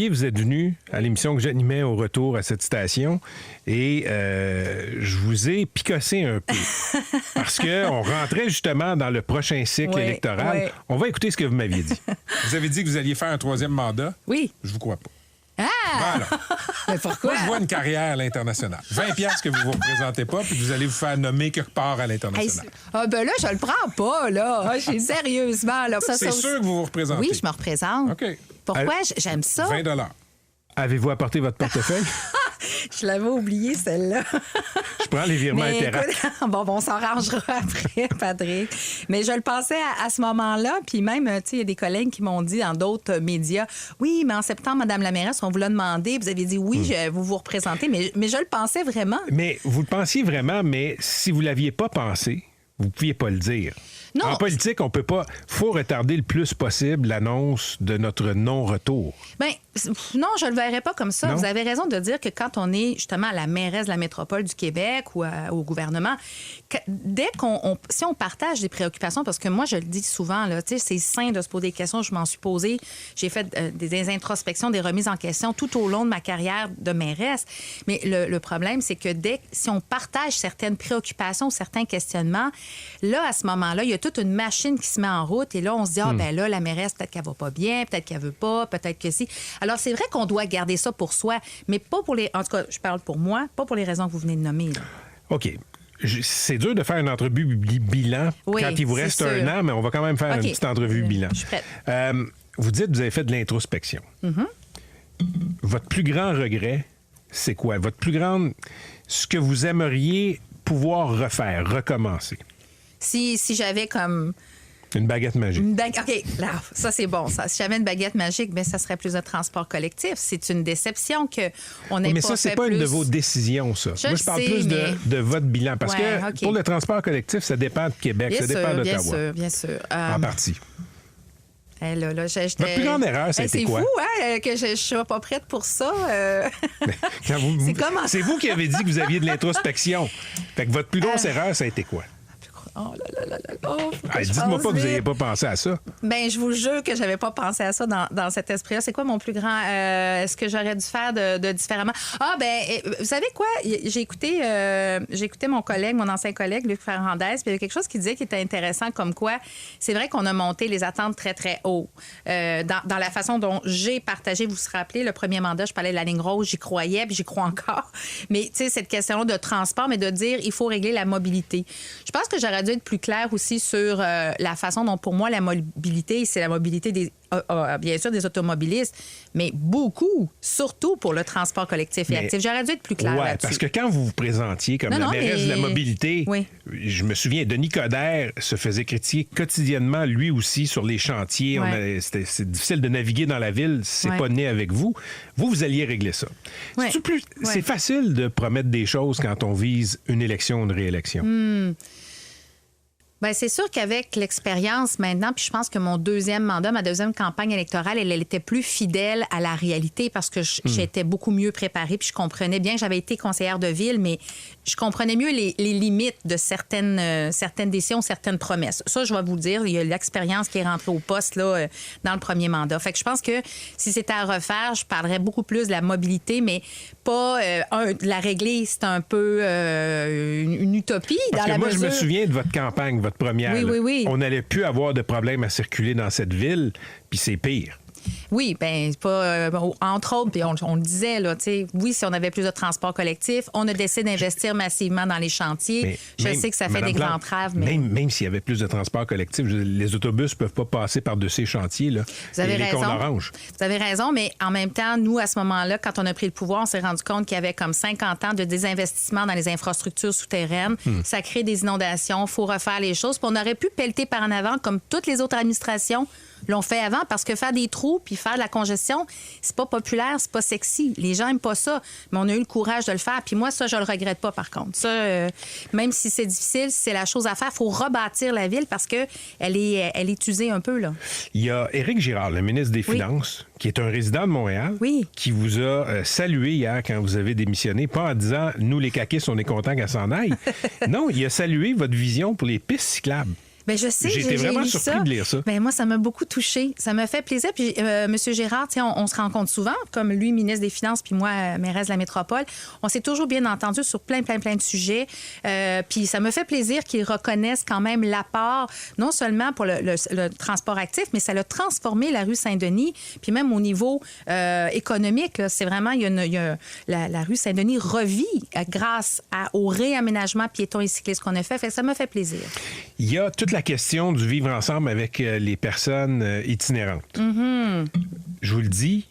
S8: vous êtes venu à l'émission que j'animais au retour à cette station et je vous ai picossé un peu parce qu'on rentrait justement dans le prochain cycle électoral. Oui. On va écouter ce que vous m'aviez dit. Vous avez dit que vous alliez faire un troisième mandat.
S9: Oui.
S8: Je vous crois pas.
S9: Ah!
S8: Voilà.
S9: Mais pourquoi?
S8: Moi, je vois une carrière à l'international. 20$ que vous vous représentez pas, puis vous allez vous faire nommer quelque part à l'international.
S9: Ben là, je le prends pas, là. Sérieusement, là.
S8: C'est sûr que vous vous représentez.
S9: Oui, je me représente.
S8: OK.
S9: Pourquoi? J'aime ça.
S8: 20$. Avez-vous apporté votre portefeuille?
S9: Je l'avais oublié, celle-là.
S8: Je prends les virements Interac.
S9: Bon, on s'arrangera après, Patrick. Mais je le pensais à ce moment-là. Puis même, tu sais, il y a des collègues qui m'ont dit dans d'autres médias, oui, mais en septembre, Madame la mairesse, on vous l'a demandé. Vous avez dit oui, vous vous représentez. Mais je le pensais vraiment. Mais
S8: vous le pensiez vraiment, mais si vous ne l'aviez pas pensé, vous ne pouviez pas le dire.
S9: Non.
S8: En politique, on peut pas. Faut retarder le plus possible l'annonce de notre non-retour.
S9: Bien, non, je le verrais pas comme ça.
S8: Non?
S9: Vous avez raison de dire que quand on est justement à la mairesse de la métropole du Québec ou au gouvernement, dès si on partage des préoccupations, parce que moi, je le dis souvent, là, tu sais, c'est sain de se poser des questions. Je m'en suis posée. J'ai fait des introspections, des remises en question tout au long de ma carrière de mairesse. Mais le problème, c'est que si on partage certaines préoccupations, certains questionnements, là, à ce moment-là, il y a toute une machine qui se met en route et là, on se dit, ben là, la mairesse, peut-être qu'elle va pas bien, peut-être qu'elle veut pas, peut-être que si. Alors, c'est vrai qu'on doit garder ça pour soi, mais pas pour les... En tout cas, je parle pour moi, pas pour les raisons que vous venez de nommer. Là.
S8: OK. C'est dur de faire une entrevue bilan quand il vous reste un an, mais on va quand même faire une petite entrevue bilan.
S9: Je suis prête.
S8: Vous dites que vous avez fait de l'introspection. Votre plus grand regret, c'est quoi? Votre plus grande... Ce que vous aimeriez pouvoir refaire, recommencer?
S9: Si j'avais comme...
S8: Une baguette magique.
S9: OK, là, ça, c'est bon. Ça. Si j'avais une baguette magique, bien, ça serait plus de transport collectif. C'est une déception qu'on n'ait pas fait.
S8: Mais ça, c'est pas une de vos décisions, ça. Moi, je parle plus de votre bilan. Parce que pour le transport collectif, ça dépend de Québec, ça dépend d'Ottawa.
S9: Bien sûr.
S8: En partie.
S9: Votre
S8: plus grande erreur, c'était quoi?
S9: C'est fou, que je ne sois pas prête pour ça.
S8: C'est vous qui avez dit que vous aviez de l'introspection. Fait que votre plus grosse erreur, ça a été quoi?
S9: Oh là là là là. Oh,
S8: dites-moi pas que vous n'aviez pas pensé à ça.
S9: Bien, je vous jure que j'avais pas pensé à ça dans cet esprit-là. C'est quoi mon plus grand... Est-ce que j'aurais dû faire de différemment? Ah, bien, vous savez quoi? J'ai écouté mon collègue, mon ancien collègue, Luc Ferrandez, puis il y avait quelque chose qui disait qui était intéressant, comme quoi c'est vrai qu'on a monté les attentes très, très haut. Dans la façon dont j'ai partagé, vous vous rappelez, le premier mandat, je parlais de la ligne rose, j'y croyais, puis j'y crois encore. Mais, tu sais, cette question-là de transport, mais de dire il faut régler la mobilité. Je pense que j'aurais dû être plus clair aussi sur la façon dont, pour moi, la mobilité, c'est la mobilité des bien sûr des automobilistes, mais beaucoup, surtout pour le transport collectif et actif. J'aurais dû être plus clair là-dessus.
S8: Parce que quand vous vous présentiez comme la mairesse de la mobilité, je me souviens, Denis Coderre se faisait critiquer quotidiennement, lui aussi, sur les chantiers. C'est difficile de naviguer dans la ville, c'est pas né avec vous. Vous alliez régler ça. C'est facile de promettre des choses quand on vise une élection ou une réélection.
S9: Bien, c'est sûr qu'avec l'expérience maintenant, puis je pense que mon deuxième mandat, ma deuxième campagne électorale, elle était plus fidèle à la réalité parce que j'étais beaucoup mieux préparée puis je comprenais bien que j'avais été conseillère de ville, mais je comprenais mieux les limites de certaines décisions, certaines promesses. Ça, je vais vous le dire, il y a l'expérience qui est rentrée au poste là, dans le premier mandat. Fait que je pense que si c'était à refaire, je parlerais beaucoup plus de la mobilité, mais pas la régler, c'est un peu une utopie.
S8: Parce que moi, je me souviens de votre campagne, votre première.
S9: Oui.
S8: On n'allait plus avoir de problème à circuler dans cette ville, puis c'est pire.
S9: Oui, bien, pas entre autres, puis on le disait, là, tu sais, oui, si on avait plus de transport collectif, on a décidé d'investir massivement dans les chantiers. Je sais que ça fait des entraves, mais...
S8: Même s'il y avait plus de transport collectif, les autobus ne peuvent pas passer par-dessus ces chantiers, là.
S9: Vous avez raison.
S8: Orange.
S9: Vous avez raison, mais en même temps, nous, à ce moment-là, quand on a pris le pouvoir, on s'est rendu compte qu'il y avait comme 50 ans de désinvestissement dans les infrastructures souterraines. Ça crée des inondations, il faut refaire les choses. Puis on aurait pu pelleter par en avant, comme toutes les autres administrations l'ont fait avant, parce que faire des trous puis faire de la congestion, c'est pas populaire, c'est pas sexy. Les gens aiment pas ça, mais on a eu le courage de le faire. Puis moi, ça, je le regrette pas, par contre. Ça, même si c'est difficile, c'est la chose à faire. Il faut rebâtir la ville parce que elle est usée un peu, là.
S8: Il y a Éric Girard, le ministre des Finances, qui est un résident de Montréal, qui vous a salué hier quand vous avez démissionné, pas en disant « Nous, les caquistes, on est contents qu'elle s'en aille ». Non, il a salué votre vision pour les pistes cyclables.
S9: Bien, je sais,
S8: j'ai été vraiment surpris de lire ça.
S9: Bien, moi, ça m'a beaucoup touchée. Ça me fait plaisir. Puis, M. Gérard, on se rencontre souvent, comme lui, ministre des Finances, puis moi, mairesse de la métropole. On s'est toujours bien entendu sur plein de sujets. Puis, ça me fait plaisir qu'ils reconnaissent quand même l'apport, non seulement pour le transport actif, mais ça a transformé la rue Saint-Denis. Puis, même au niveau économique, là, c'est vraiment, la rue Saint-Denis revit grâce au réaménagement piétons et cyclistes qu'on a fait. Fait que ça me fait plaisir.
S8: Il y a toute la question du vivre ensemble avec les personnes itinérantes. Je vous le dis,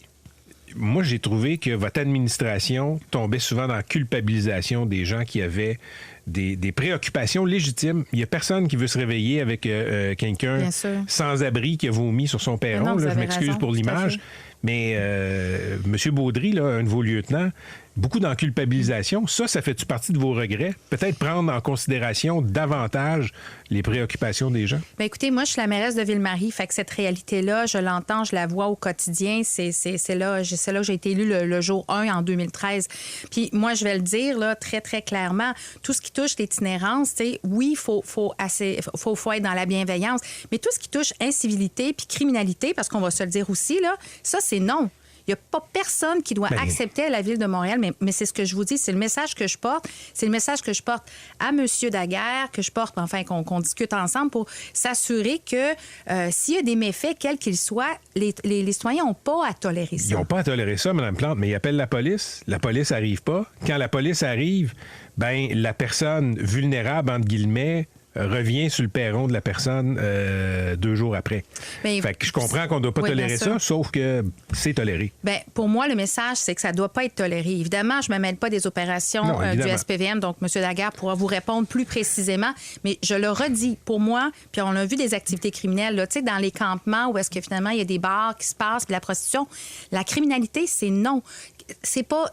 S8: moi, j'ai trouvé que votre administration tombait souvent dans la culpabilisation des gens qui avaient des préoccupations légitimes. Il n'y a personne qui veut se réveiller avec quelqu'un sans-abri qui a vomi sur son perron. Là, je m'excuse pour l'image. Mais M. Baudry, là, un de vos lieutenants, beaucoup d'enculpabilisation. Ça fait-tu partie de vos regrets? Peut-être prendre en considération davantage les préoccupations des gens?
S9: Bien, écoutez, moi, je suis la mairesse de Ville-Marie. Fait que cette réalité-là, je l'entends, je la vois au quotidien. C'est là que j'ai été élue le jour 1 en 2013. Puis moi, je vais le dire là, très, très clairement, tout ce qui touche l'itinérance, oui, il faut être dans la bienveillance, mais tout ce qui touche incivilité puis criminalité, parce qu'on va se le dire aussi, là, ça, c'est non. Il n'y a pas personne qui doit accepter à la Ville de Montréal, mais c'est ce que je vous dis, c'est le message que je porte. C'est le message que je porte à M. Daguerre, que je porte, enfin, qu'on discute ensemble pour s'assurer que s'il y a des méfaits, quels qu'ils soient, les citoyens n'ont pas à tolérer ça.
S8: Ils n'ont pas à tolérer ça, Mme Plante, mais ils appellent la police. La police n'arrive pas. Quand la police arrive, ben la personne vulnérable, entre guillemets, revient sur le perron de la personne 2 jours après. Fait que je comprends qu'on ne doit pas tolérer ça, sauf que c'est toléré.
S9: Bien, pour moi, le message, c'est que ça ne doit pas être toléré. Évidemment, je ne me mêle pas des opérations du SPVM, donc M. Daguerre pourra vous répondre plus précisément, mais je le redis, pour moi, puis on a vu des activités criminelles, là, tu sais, dans les campements où est-ce que finalement il y a des bars qui se passent, puis la prostitution, la criminalité, c'est non. C'est pas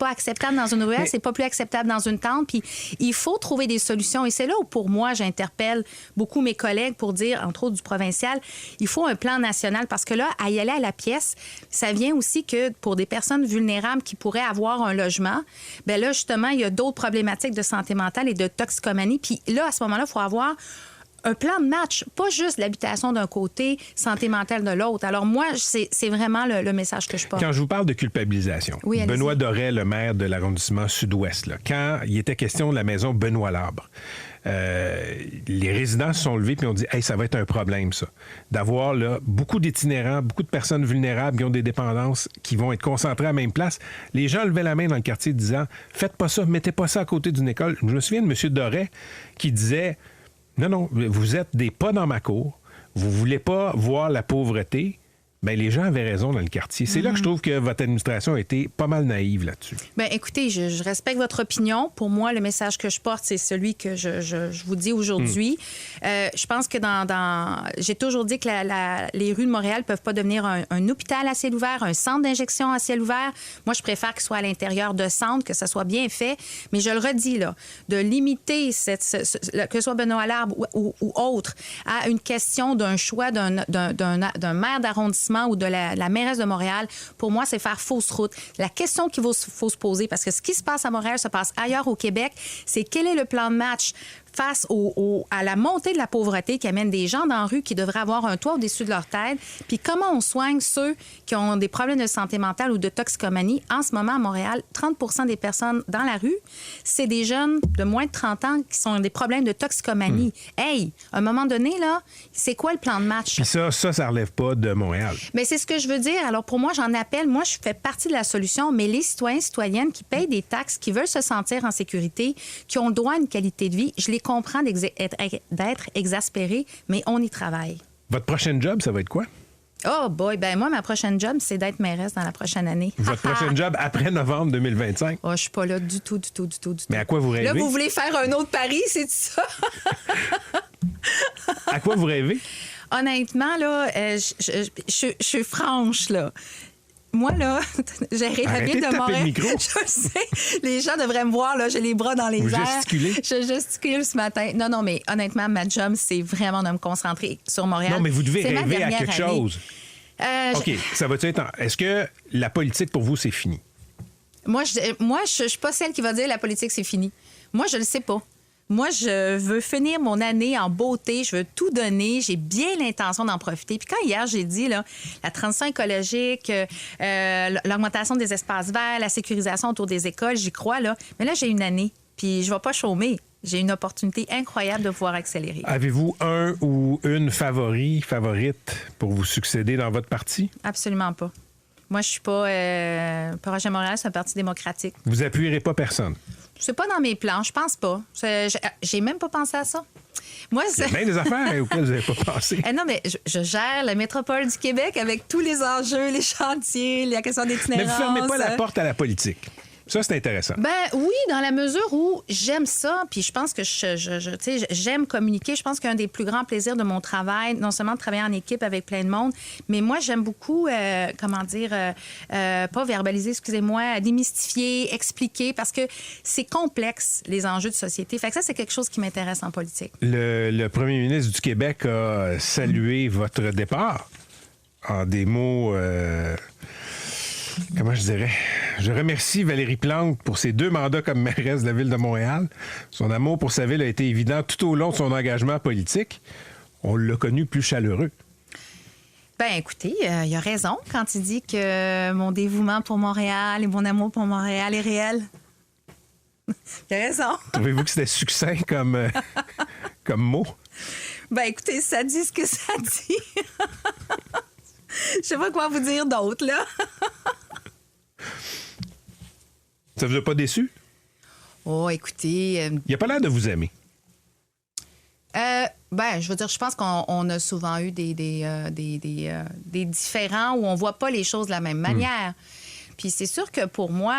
S9: acceptable dans une ruelle, c'est pas plus acceptable dans une tente, puis il faut trouver des solutions. Et c'est là où, pour moi, j'interpelle beaucoup mes collègues pour dire, entre autres du provincial, il faut un plan national, parce que là, à y aller à la pièce, ça vient aussi que pour des personnes vulnérables qui pourraient avoir un logement, bien là, justement, il y a d'autres problématiques de santé mentale et de toxicomanie, puis là, à ce moment-là, il faut avoir un plan de match, pas juste l'habitation d'un côté, santé mentale de l'autre. Alors moi, c'est vraiment le message que je porte.
S8: Quand je vous parle de culpabilisation, Benoît Doré, le maire de l'arrondissement sud-ouest, là, quand il était question de la maison Benoît-Labre, les résidents se sont levés et ont dit « Hey, ça va être un problème, ça. » D'avoir là, beaucoup d'itinérants, beaucoup de personnes vulnérables qui ont des dépendances qui vont être concentrées à la même place. Les gens levaient la main dans le quartier disant « Faites pas ça, mettez pas ça à côté d'une école. » Je me souviens de M. Doré qui disait « Non, vous êtes des pas dans ma cour. Vous voulez pas voir la pauvreté. » Bien, les gens avaient raison dans le quartier. C'est là que je trouve que votre administration a été pas mal naïve là-dessus.
S9: Bien, écoutez, je respecte votre opinion. Pour moi, le message que je porte, c'est celui que je vous dis aujourd'hui. Je pense que j'ai toujours dit que les rues de Montréal peuvent pas devenir un hôpital à ciel ouvert, un centre d'injection à ciel ouvert. Moi, je préfère qu'il soit à l'intérieur de centres, que ça soit bien fait. Mais je le redis, là, de limiter, que ce soit Benoît-Labre ou autre, à une question d'un choix d'un maire d'arrondissement ou de la mairesse de Montréal, pour moi, c'est faire fausse route. La question qu'il faut se poser, parce que ce qui se passe à Montréal se passe ailleurs au Québec, c'est quel est le plan de match face à la montée de la pauvreté qui amène des gens dans la rue qui devraient avoir un toit au-dessus de leur tête, puis comment on soigne ceux qui ont des problèmes de santé mentale ou de toxicomanie. En ce moment, à Montréal, 30% des personnes dans la rue, c'est des jeunes de moins de 30 ans qui ont des problèmes de toxicomanie. Hey, à un moment donné, là, c'est quoi le plan de match?
S8: Puis ça relève pas de Montréal.
S9: Bien, c'est ce que je veux dire. Alors, pour moi, j'en appelle. Moi, je fais partie de la solution, mais les citoyens, citoyennes qui payent des taxes, qui veulent se sentir en sécurité, qui ont le droit à une qualité de vie, je les comprends d'être exaspérés, mais on y travaille.
S8: Votre prochain job, ça va être quoi?
S9: Oh boy, ben moi, ma prochaine job, c'est d'être mairesse dans la prochaine année.
S8: Votre prochain job après novembre 2025?
S9: Oh, je suis pas là du tout.
S8: Mais à quoi vous rêvez?
S9: Là, vous voulez faire un autre pari, c'est ça?
S8: À quoi vous rêvez?
S9: Honnêtement, là, je suis franche, là. Moi, là, j'arrêterais bien de mourir. Je sais, les gens devraient me voir, là, j'ai les bras dans les airs.
S8: Gesticulez?
S9: Je gesticule ce matin. Non, mais honnêtement, ma job, c'est vraiment de me concentrer sur Montréal.
S8: Non, mais vous devez rêver à quelque chose. OK, ça va-tu être... Est-ce que la politique, pour vous, c'est fini?
S9: Moi, je suis pas celle qui va dire la politique, c'est fini. Moi, je le sais pas. Moi, je veux finir mon année en beauté. Je veux tout donner. J'ai bien l'intention d'en profiter. Puis quand hier, j'ai dit là, la transition écologique, l'augmentation des espaces verts, la sécurisation autour des écoles, j'y crois, là. Mais là, j'ai une année. Puis je ne vais pas chômer. J'ai une opportunité incroyable de pouvoir accélérer.
S8: Avez-vous un ou une favorite pour vous succéder dans votre parti? Absolument pas.
S9: Moi, je suis pas... Projet Montréal, c'est un parti démocratique.
S8: Vous appuierez pas personne?
S9: C'est pas dans mes plans, je pense pas. J'ai même pas pensé à ça. Moi,
S8: il y a bien des affaires auxquelles vous n'avez pas pensé.
S9: Non, mais je gère la métropole du Québec avec tous les enjeux, les chantiers, la question d'itinérance.
S8: Mais vous ne fermez pas la porte à la politique. Ça, c'est intéressant.
S9: Ben oui, dans la mesure où j'aime ça, puis je pense que j'aime communiquer. Je pense qu'un des plus grands plaisirs de mon travail, non seulement de travailler en équipe avec plein de monde, mais moi, j'aime beaucoup, pas verbaliser, excusez-moi, démystifier, expliquer, parce que c'est complexe, les enjeux de société. Fait que ça, c'est quelque chose qui m'intéresse en politique.
S8: Le premier ministre du Québec a salué votre départ en des mots... Comment je dirais? Je remercie Valérie Plante pour ses 2 mandats comme mairesse de la Ville de Montréal. Son amour pour sa ville a été évident tout au long de son engagement politique. On l'a connu plus chaleureux.
S9: Ben écoutez, il a raison quand il dit que mon dévouement pour Montréal et mon amour pour Montréal est réel. Il a raison.
S8: Trouvez-vous que c'était succinct comme mot?
S9: Ben écoutez, ça dit ce que ça dit. Je sais pas quoi vous dire d'autre, là.
S8: Ça vous a pas déçu?
S9: Oh, écoutez...
S8: Il a pas l'air de vous aimer.
S9: Ben, je veux dire, je pense qu'on a souvent eu des différends où on voit pas les choses de la même manière. Puis c'est sûr que pour moi,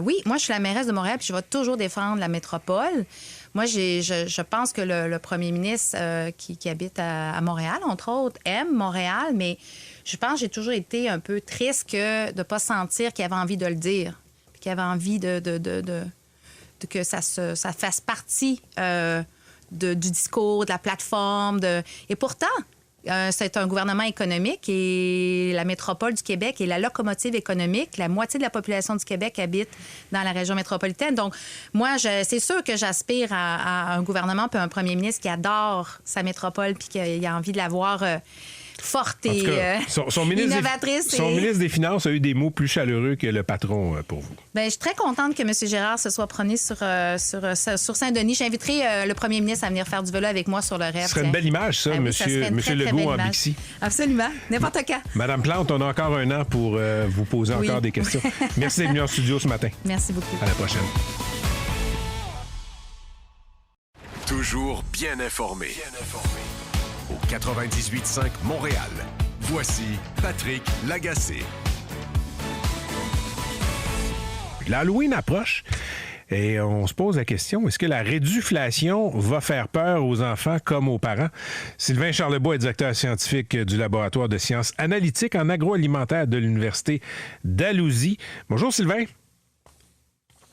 S9: oui, moi, je suis la mairesse de Montréal, puis je vais toujours défendre la métropole. Moi, je pense que le premier ministre qui habite à Montréal, entre autres, aime Montréal, mais je pense que j'ai toujours été un peu triste de ne pas sentir qu'il avait envie de le dire, puis qu'il avait envie que ça fasse partie du discours, de la plateforme. Et pourtant, c'est un gouvernement économique et la métropole du Québec est la locomotive économique. La moitié de la population du Québec habite dans la région métropolitaine. Donc, moi, c'est sûr que j'aspire à un gouvernement puis un premier ministre qui adore sa métropole puis qui a envie de la voir forte et innovatrice.
S8: Son ministre des Finances a eu des mots plus chaleureux que le patron pour vous.
S9: Bien, je suis très contente que M. Gérard se soit promené sur Saint-Denis. J'inviterai le premier ministre à venir faire du vélo avec moi sur le REF.
S8: Ce serait une belle image, ça, M. Legault en Bixi.
S9: Absolument. N'importe quand.
S8: Madame Plante, on a encore un an pour vous poser encore des questions. Merci d'être venue en studio ce matin.
S9: Merci beaucoup.
S8: À la prochaine.
S1: Toujours bien informé. Au 98.5 Montréal. Voici Patrick Lagacé.
S8: L'Halloween approche et on se pose la question, est-ce que la réduflation va faire peur aux enfants comme aux parents? Sylvain Charlebois est directeur scientifique du laboratoire de sciences analytiques en agroalimentaire de l'Université d'Alousie. Bonjour Sylvain.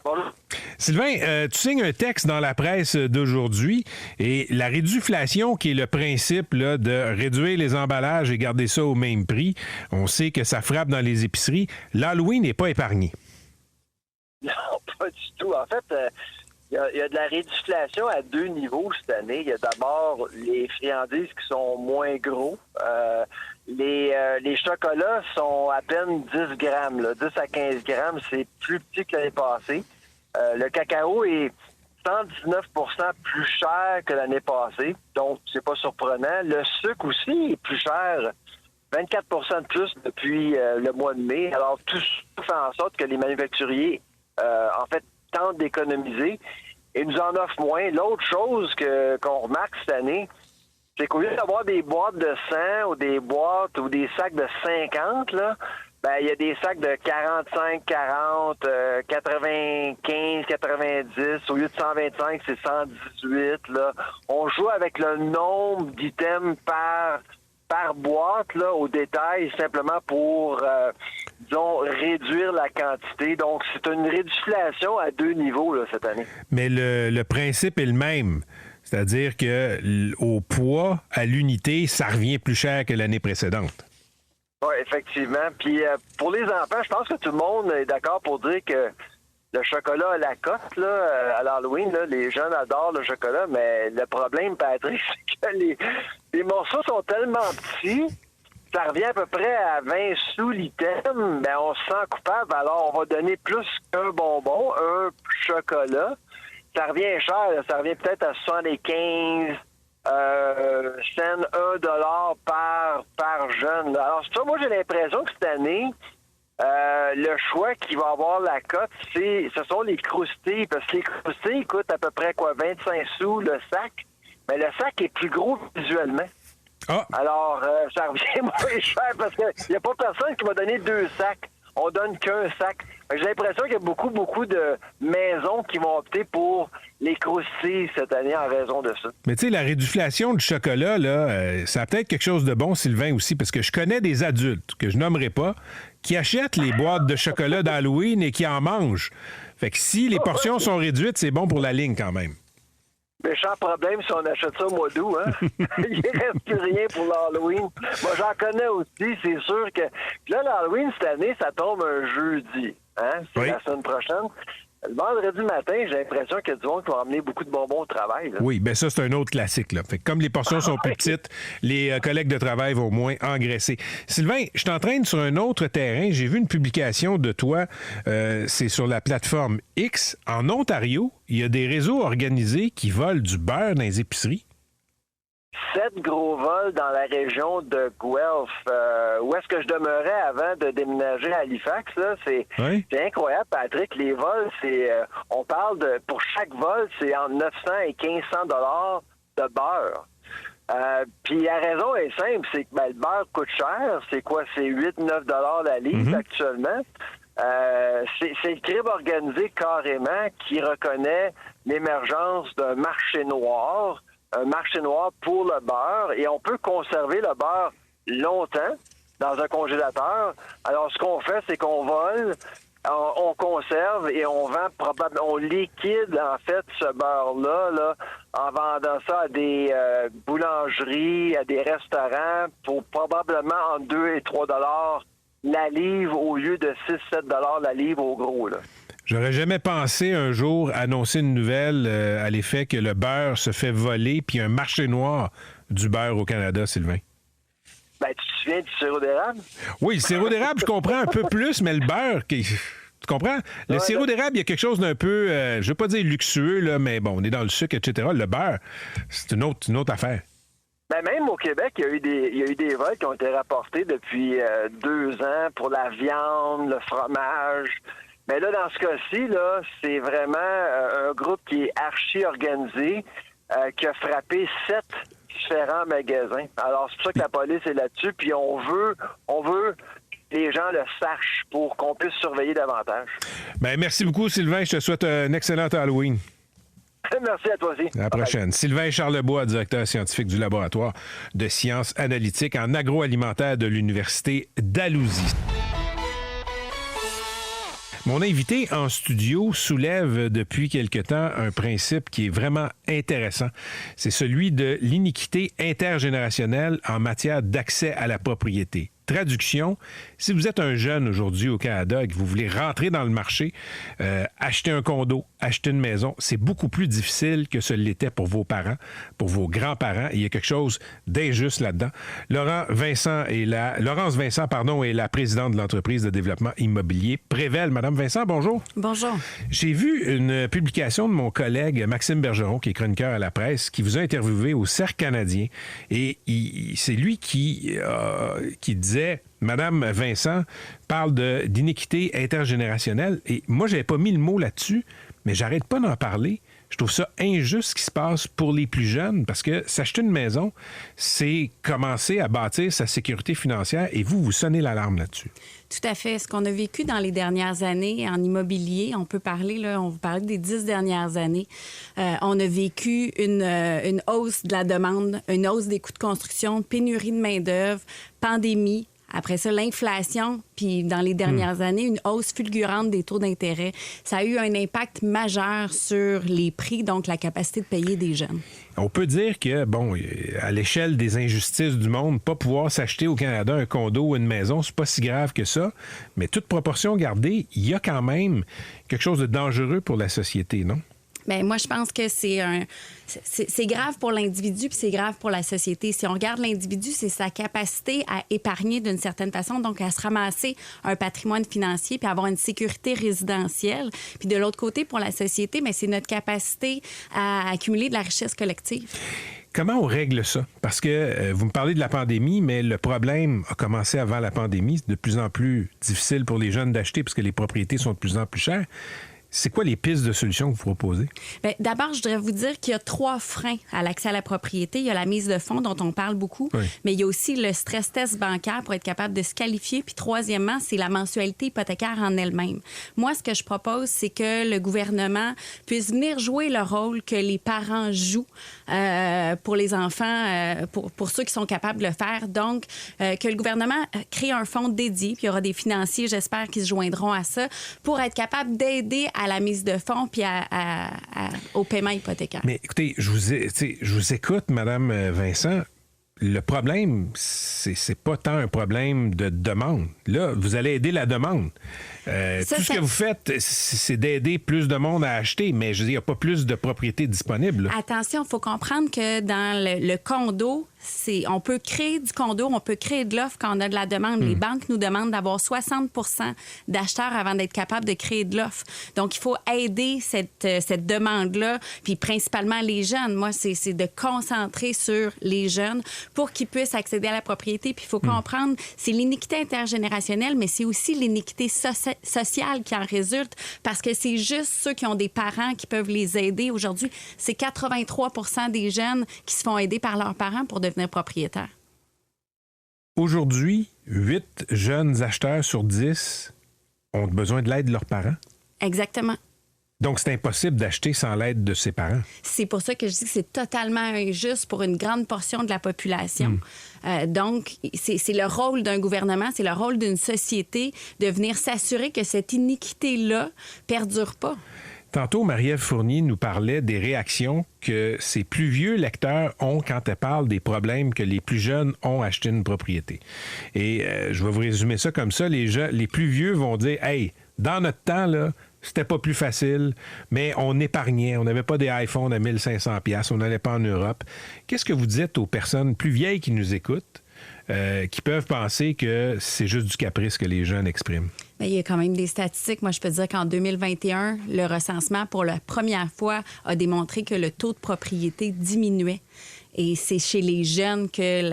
S10: Bonjour.
S8: Sylvain, tu signes un texte dans la presse d'aujourd'hui et la réduflation, qui est le principe là, de réduire les emballages et garder ça au même prix, on sait que ça frappe dans les épiceries. L'Halloween n'est pas épargné.
S10: Non, pas du tout. En fait, il y a de la réduflation à deux niveaux cette année. Il y a d'abord les friandises qui sont moins gros. Les chocolats sont à peine 10 grammes, là, 10 à 15 grammes. C'est plus petit que l'année passée. Le cacao est 119 % plus cher que l'année passée, donc c'est pas surprenant. Le sucre aussi est plus cher, 24 % de plus depuis le mois de mai. Alors, tout ça fait en sorte que les manufacturiers, en fait, tentent d'économiser et nous en offrent moins. L'autre chose qu'on remarque cette année, c'est qu'au lieu d'avoir des boîtes de 100 ou des boîtes ou des sacs de 50, là, ben, il y a des sacs de 45, 40, 95, 90. Au lieu de 125, c'est 118. Là. On joue avec le nombre d'items par boîte là, au détail, simplement pour, disons, réduire la quantité. Donc, c'est une réduflation à deux niveaux là, cette année.
S8: Mais le principe est le même. C'est-à-dire qu'au poids, à l'unité, ça revient plus cher que l'année précédente.
S10: Oui, effectivement. Puis pour les enfants, je pense que tout le monde est d'accord pour dire que le chocolat à la cote, là, à l'Halloween, là, les jeunes adorent le chocolat, mais le problème, Patrick, c'est que les morceaux sont tellement petits, ça revient à peu près à 20 sous l'item, ben on se sent coupable, alors on va donner plus qu'un bonbon, un chocolat. Ça revient cher, là, ça revient peut-être à 75 cents, $1 par jeune. Alors, c'est ça, moi, j'ai l'impression que cette année, le choix qui va avoir la cote, ce sont les croustilles, parce que les croustilles coûtent à peu près, 25 sous le sac, mais le sac est plus gros visuellement.
S8: Ah.
S10: Alors, ça revient moins cher, parce qu'il n'y a pas personne qui va donner 2 sacs. On donne qu'un sac. J'ai l'impression qu'il y a beaucoup de maisons qui vont opter pour les croustilles cette année en raison de ça.
S8: Mais tu sais, la réduflation du chocolat, là, ça a peut-être quelque chose de bon, Sylvain, aussi, parce que je connais des adultes, que je nommerai pas, qui achètent les boîtes de chocolat d'Halloween et qui en mangent. Fait que si les portions sont réduites, c'est bon pour la ligne quand même.
S10: Méchant problème si on achète ça au mois d'août, hein? Il ne reste plus rien pour l'Halloween. Moi, j'en connais aussi, c'est sûr que... Puis là, l'Halloween, cette année, ça tombe un jeudi, hein? C'est la semaine prochaine. Le vendredi matin, j'ai l'impression qu'il y a du monde qui va emmener beaucoup de bonbons au travail. Là.
S8: Oui, bien ça, c'est un autre classique. Là. Fait que comme les portions sont plus petites, les collègues de travail vont moins engraisser. Sylvain, je t'entraîne sur un autre terrain. J'ai vu une publication de toi. C'est sur la plateforme X. En Ontario, il y a des réseaux organisés qui volent du beurre dans les épiceries.
S10: 7 gros vols dans la région de Guelph, où est-ce que je demeurais avant de déménager à Halifax. Là, c'est incroyable, Patrick. Les vols, on parle de, pour chaque vol, c'est entre 900 et 1500 $ de beurre. Puis la raison est simple, c'est que le beurre coûte cher. C'est quoi? C'est 8-9 $ la livre actuellement. C'est le crime organisé carrément qui reconnaît l'émergence d'un marché noir. Un marché noir pour le beurre, et on peut conserver le beurre longtemps dans un congélateur. Alors, ce qu'on fait, c'est qu'on vole, on conserve et on vend on liquide, en fait, ce beurre-là, en vendant ça à des boulangeries, à des restaurants, pour probablement entre 2 et 3 $ la livre au lieu de 6-7 $ la livre au gros, là.
S8: J'aurais jamais pensé un jour annoncer une nouvelle à l'effet que le beurre se fait voler, puis un marché noir du beurre au Canada, Sylvain.
S10: Tu te souviens du sirop d'érable?
S8: Oui, le sirop d'érable, je comprends un peu plus, mais le beurre, tu comprends? Le sirop d'érable, il y a quelque chose d'un peu, je ne veux pas dire luxueux, là, mais bon, on est dans le sucre, etc. Le beurre, c'est une autre affaire.
S10: Même au Québec, il y a eu des vols qui ont été rapportés depuis 2 ans pour la viande, le fromage. Mais là, dans ce cas-ci, là, c'est vraiment un groupe qui est archi-organisé, qui a frappé 7 différents magasins. Alors, c'est pour ça que la police est là-dessus, puis on veut que les gens le sachent pour qu'on puisse surveiller davantage.
S8: Merci beaucoup, Sylvain. Je te souhaite un excellent Halloween.
S10: Merci à toi aussi.
S8: À la prochaine. Sylvain Charlebois, directeur scientifique du laboratoire de sciences analytiques en agroalimentaire de l'Université Dalhousie. Mon invité en studio soulève depuis quelque temps un principe qui est vraiment intéressant. C'est celui de l'iniquité intergénérationnelle en matière d'accès à la propriété. Traduction, si vous êtes un jeune aujourd'hui au Canada et que vous voulez rentrer dans le marché, acheter un condo, acheter une maison, c'est beaucoup plus difficile que ce l'était pour vos parents, pour vos grands-parents. Et il y a quelque chose d'injuste là-dedans. Laurence Vincent est la présidente de l'entreprise de développement immobilier Prével. Madame Vincent, bonjour.
S11: Bonjour.
S8: J'ai vu une publication de mon collègue Maxime Bergeron, qui est chroniqueur à la presse, qui vous a interviewé au Cercle canadien. Et c'est lui qui disait, Madame Vincent parle d'iniquité intergénérationnelle. Et moi, j'avais pas mis le mot là-dessus, mais j'arrête pas d'en parler. Je trouve ça injuste ce qui se passe pour les plus jeunes, parce que s'acheter une maison, c'est commencer à bâtir sa sécurité financière, et vous sonnez l'alarme là-dessus.
S11: Tout à fait. Ce qu'on a vécu dans les dernières années en immobilier, on peut parler, là, on vous parle des 10 dernières années, on a vécu une hausse de la demande, une hausse des coûts de construction, pénurie de main-d'œuvre, pandémie. Après ça, l'inflation, puis dans les dernières années, une hausse fulgurante des taux d'intérêt. Ça a eu un impact majeur sur les prix, donc la capacité de payer des jeunes.
S8: On peut dire que, bon, à l'échelle des injustices du monde, pas pouvoir s'acheter au Canada un condo ou une maison, c'est pas si grave que ça. Mais toute proportion gardée, il y a quand même quelque chose de dangereux pour la société, non?
S11: Bien, moi, je pense que c'est grave pour l'individu puis c'est grave pour la société. Si on regarde l'individu, c'est sa capacité à épargner d'une certaine façon, donc à se ramasser un patrimoine financier puis avoir une sécurité résidentielle. Puis de l'autre côté, pour la société, bien, c'est notre capacité à accumuler de la richesse collective.
S8: Comment on règle ça? Parce que vous me parlez de la pandémie, mais le problème a commencé avant la pandémie. C'est de plus en plus difficile pour les jeunes d'acheter parce que les propriétés sont de plus en plus chères. C'est quoi les pistes de solutions que vous proposez? Bien,
S11: d'abord, je voudrais vous dire qu'il y a 3 freins à l'accès à la propriété. Il y a la mise de fonds dont on parle beaucoup, mais il y a aussi le stress test bancaire pour être capable de se qualifier. Puis troisièmement, c'est la mensualité hypothécaire en elle-même. Moi, ce que je propose, c'est que le gouvernement puisse venir jouer le rôle que les parents jouent pour les enfants, pour ceux qui sont capables de le faire. Donc, que le gouvernement crée un fonds dédié, puis il y aura des financiers, j'espère, qui se joindront à ça, pour être capable d'aider à la mise de fonds puis au paiement hypothécaire.
S8: Mais écoutez, je vous écoute, Madame Vincent. Le problème, c'est pas tant un problème de demande. Là, vous allez aider la demande. Tout ce que vous faites, c'est d'aider plus de monde à acheter, mais je veux dire, il n'y a pas plus de propriétés disponibles.
S11: Attention, il faut comprendre que dans le condo, on peut créer du condo, on peut créer de l'offre quand on a de la demande. Les banques nous demandent d'avoir 60 % d'acheteurs avant d'être capable de créer de l'offre. Donc, il faut aider cette demande-là, puis principalement les jeunes. Moi, c'est de concentrer sur les jeunes pour qu'ils puissent accéder à la propriété. Puis, il faut comprendre, c'est l'iniquité intergénérationnelle, mais c'est aussi l'iniquité sociale qui en résulte, parce que c'est juste ceux qui ont des parents qui peuvent les aider. Aujourd'hui, c'est 83 % des jeunes qui se font aider par leurs parents pour devenir propriétaires.
S8: Aujourd'hui, 8 jeunes acheteurs sur 10 ont besoin de l'aide de leurs parents.
S11: Exactement.
S8: Donc, c'est impossible d'acheter sans l'aide de ses parents.
S11: C'est pour ça que je dis que c'est totalement injuste pour une grande portion de la population. Donc, c'est le rôle d'un gouvernement, c'est le rôle d'une société de venir s'assurer que cette iniquité-là perdure pas.
S8: Tantôt, Marie-Ève Fournier nous parlait des réactions que ses plus vieux lecteurs ont quand elle parle des problèmes que les plus jeunes ont acheté une propriété. Et je vais vous résumer ça comme ça. Les plus vieux vont dire « Hey, dans notre temps, là, c'était pas plus facile, mais on épargnait. On n'avait pas des iPhones à 1500 $, on n'allait pas en Europe. » Qu'est-ce que vous dites aux personnes plus vieilles qui nous écoutent, qui peuvent penser que c'est juste du caprice que les jeunes expriment?
S11: Bien, il y a quand même des statistiques. Moi, je peux dire qu'en 2021, le recensement, pour la première fois, a démontré que le taux de propriété diminuait. Et c'est chez les jeunes que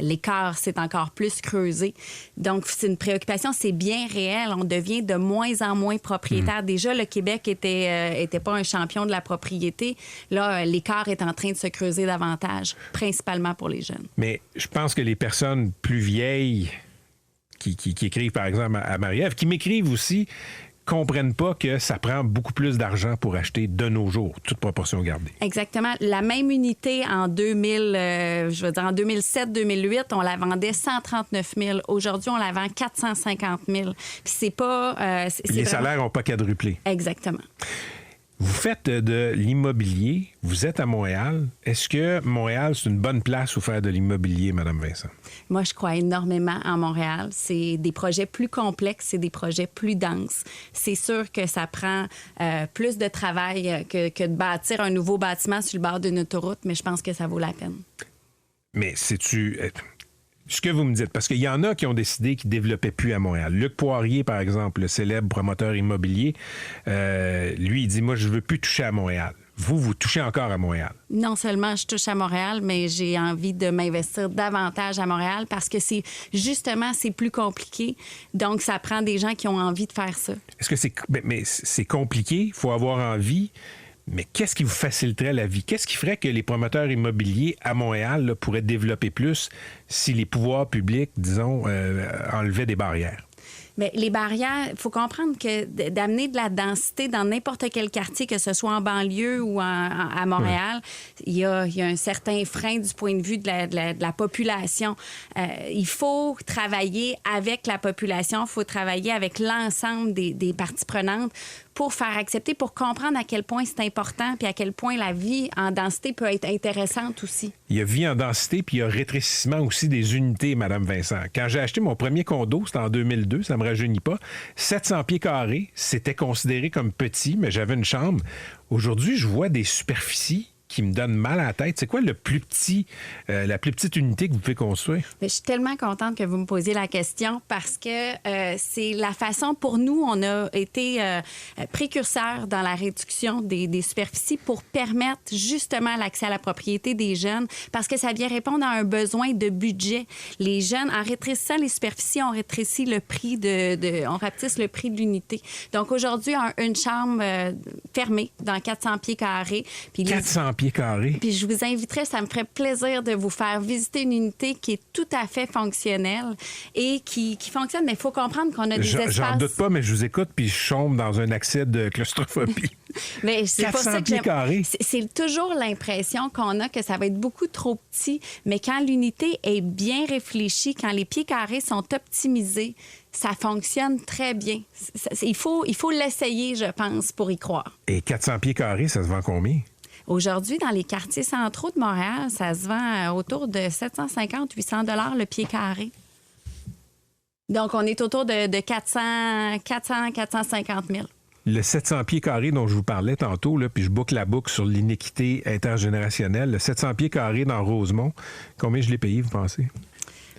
S11: l'écart s'est encore plus creusé. Donc, c'est une préoccupation, c'est bien réel. On devient de moins en moins propriétaire. Déjà, le Québec était pas un champion de la propriété. Là, l'écart est en train de se creuser davantage, principalement pour les jeunes.
S8: Mais je pense que les personnes plus vieilles qui écrivent, par exemple, à Marie-Ève, qui m'écrivent aussi, comprennent pas que ça prend beaucoup plus d'argent pour acheter de nos jours, toute proportion gardée.
S11: Exactement. La même unité en 2007-2008, on la vendait 139 000. Aujourd'hui, on la vend 450 000. Puis c'est pas...
S8: les salaires n'ont pas quadruplé.
S11: Exactement.
S8: Vous faites de l'immobilier, vous êtes à Montréal. Est-ce que Montréal, c'est une bonne place pour faire de l'immobilier, Mme Vincent?
S11: Moi, je crois énormément en Montréal. C'est des projets plus complexes, c'est des projets plus denses. C'est sûr que ça prend plus de travail que de bâtir un nouveau bâtiment sur le bord d'une autoroute, mais je pense que ça vaut la peine.
S8: Mais sais-tu... Ce que vous me dites, parce qu'il y en a qui ont décidé qu'ils ne développaient plus à Montréal. Luc Poirier, par exemple, le célèbre promoteur immobilier, lui, il dit « Moi, je ne veux plus toucher à Montréal ». Vous touchez encore à Montréal.
S11: Non seulement je touche à Montréal, mais j'ai envie de m'investir davantage à Montréal parce que c'est plus compliqué. Donc, ça prend des gens qui ont envie de faire ça.
S8: Est-ce que c'est compliqué? Il faut avoir envie. Mais qu'est-ce qui vous faciliterait la vie? Qu'est-ce qui ferait que les promoteurs immobiliers à Montréal là, pourraient développer plus si les pouvoirs publics, disons, enlevaient des barrières?
S11: Bien, les barrières, il faut comprendre que d'amener de la densité dans n'importe quel quartier, que ce soit en banlieue ou à Montréal, il y a un certain frein du point de vue de la population. Il faut travailler avec la population, il faut travailler avec l'ensemble des parties prenantes pour faire accepter, pour comprendre à quel point c'est important puis à quel point la vie en densité peut être intéressante aussi.
S8: Il y a vie en densité puis il y a rétrécissement aussi des unités, Mme Vincent. Quand j'ai acheté mon premier condo, c'était en 2002, ça me rajeunit pas, 700 pieds carrés, c'était considéré comme petit, mais j'avais une chambre. Aujourd'hui, je vois des superficies qui me donne mal à la tête. C'est quoi la plus petite unité que vous pouvez construire?
S11: Mais je suis tellement contente que vous me posiez la question parce que c'est la façon, pour nous, on a été précurseurs dans la réduction des superficies pour permettre justement l'accès à la propriété des jeunes parce que ça vient répondre à un besoin de budget. Les jeunes, en rétrécissant les superficies, on rétrécit le prix on rapetisse le prix de l'unité. Donc aujourd'hui, une chambre fermée dans 400 pieds carrés.
S8: 400 pieds carrés.
S11: Puis je vous inviterais, ça me ferait plaisir de vous faire visiter une unité qui est tout à fait fonctionnelle et qui fonctionne. Mais il faut comprendre qu'on a des espaces...
S8: J'en doute pas, mais je vous écoute puis je sombre dans un accès de claustrophobie.
S11: Mais c'est
S8: 400
S11: pas ça que
S8: pieds carrés.
S11: C'est toujours l'impression qu'on a que ça va être beaucoup trop petit. Mais quand l'unité est bien réfléchie, quand les pieds carrés sont optimisés, ça fonctionne très bien. Il faut l'essayer, je pense, pour y croire.
S8: Et 400 pieds carrés, ça se vend combien?
S11: Aujourd'hui, dans les quartiers centraux de Montréal, ça se vend autour de 750-800 $ le pied carré. Donc, on est autour de 450 000.
S8: Le 700 pieds carrés dont je vous parlais tantôt, là, puis je boucle la boucle sur l'iniquité intergénérationnelle, le 700 pieds carrés dans Rosemont, combien je l'ai payé, vous pensez?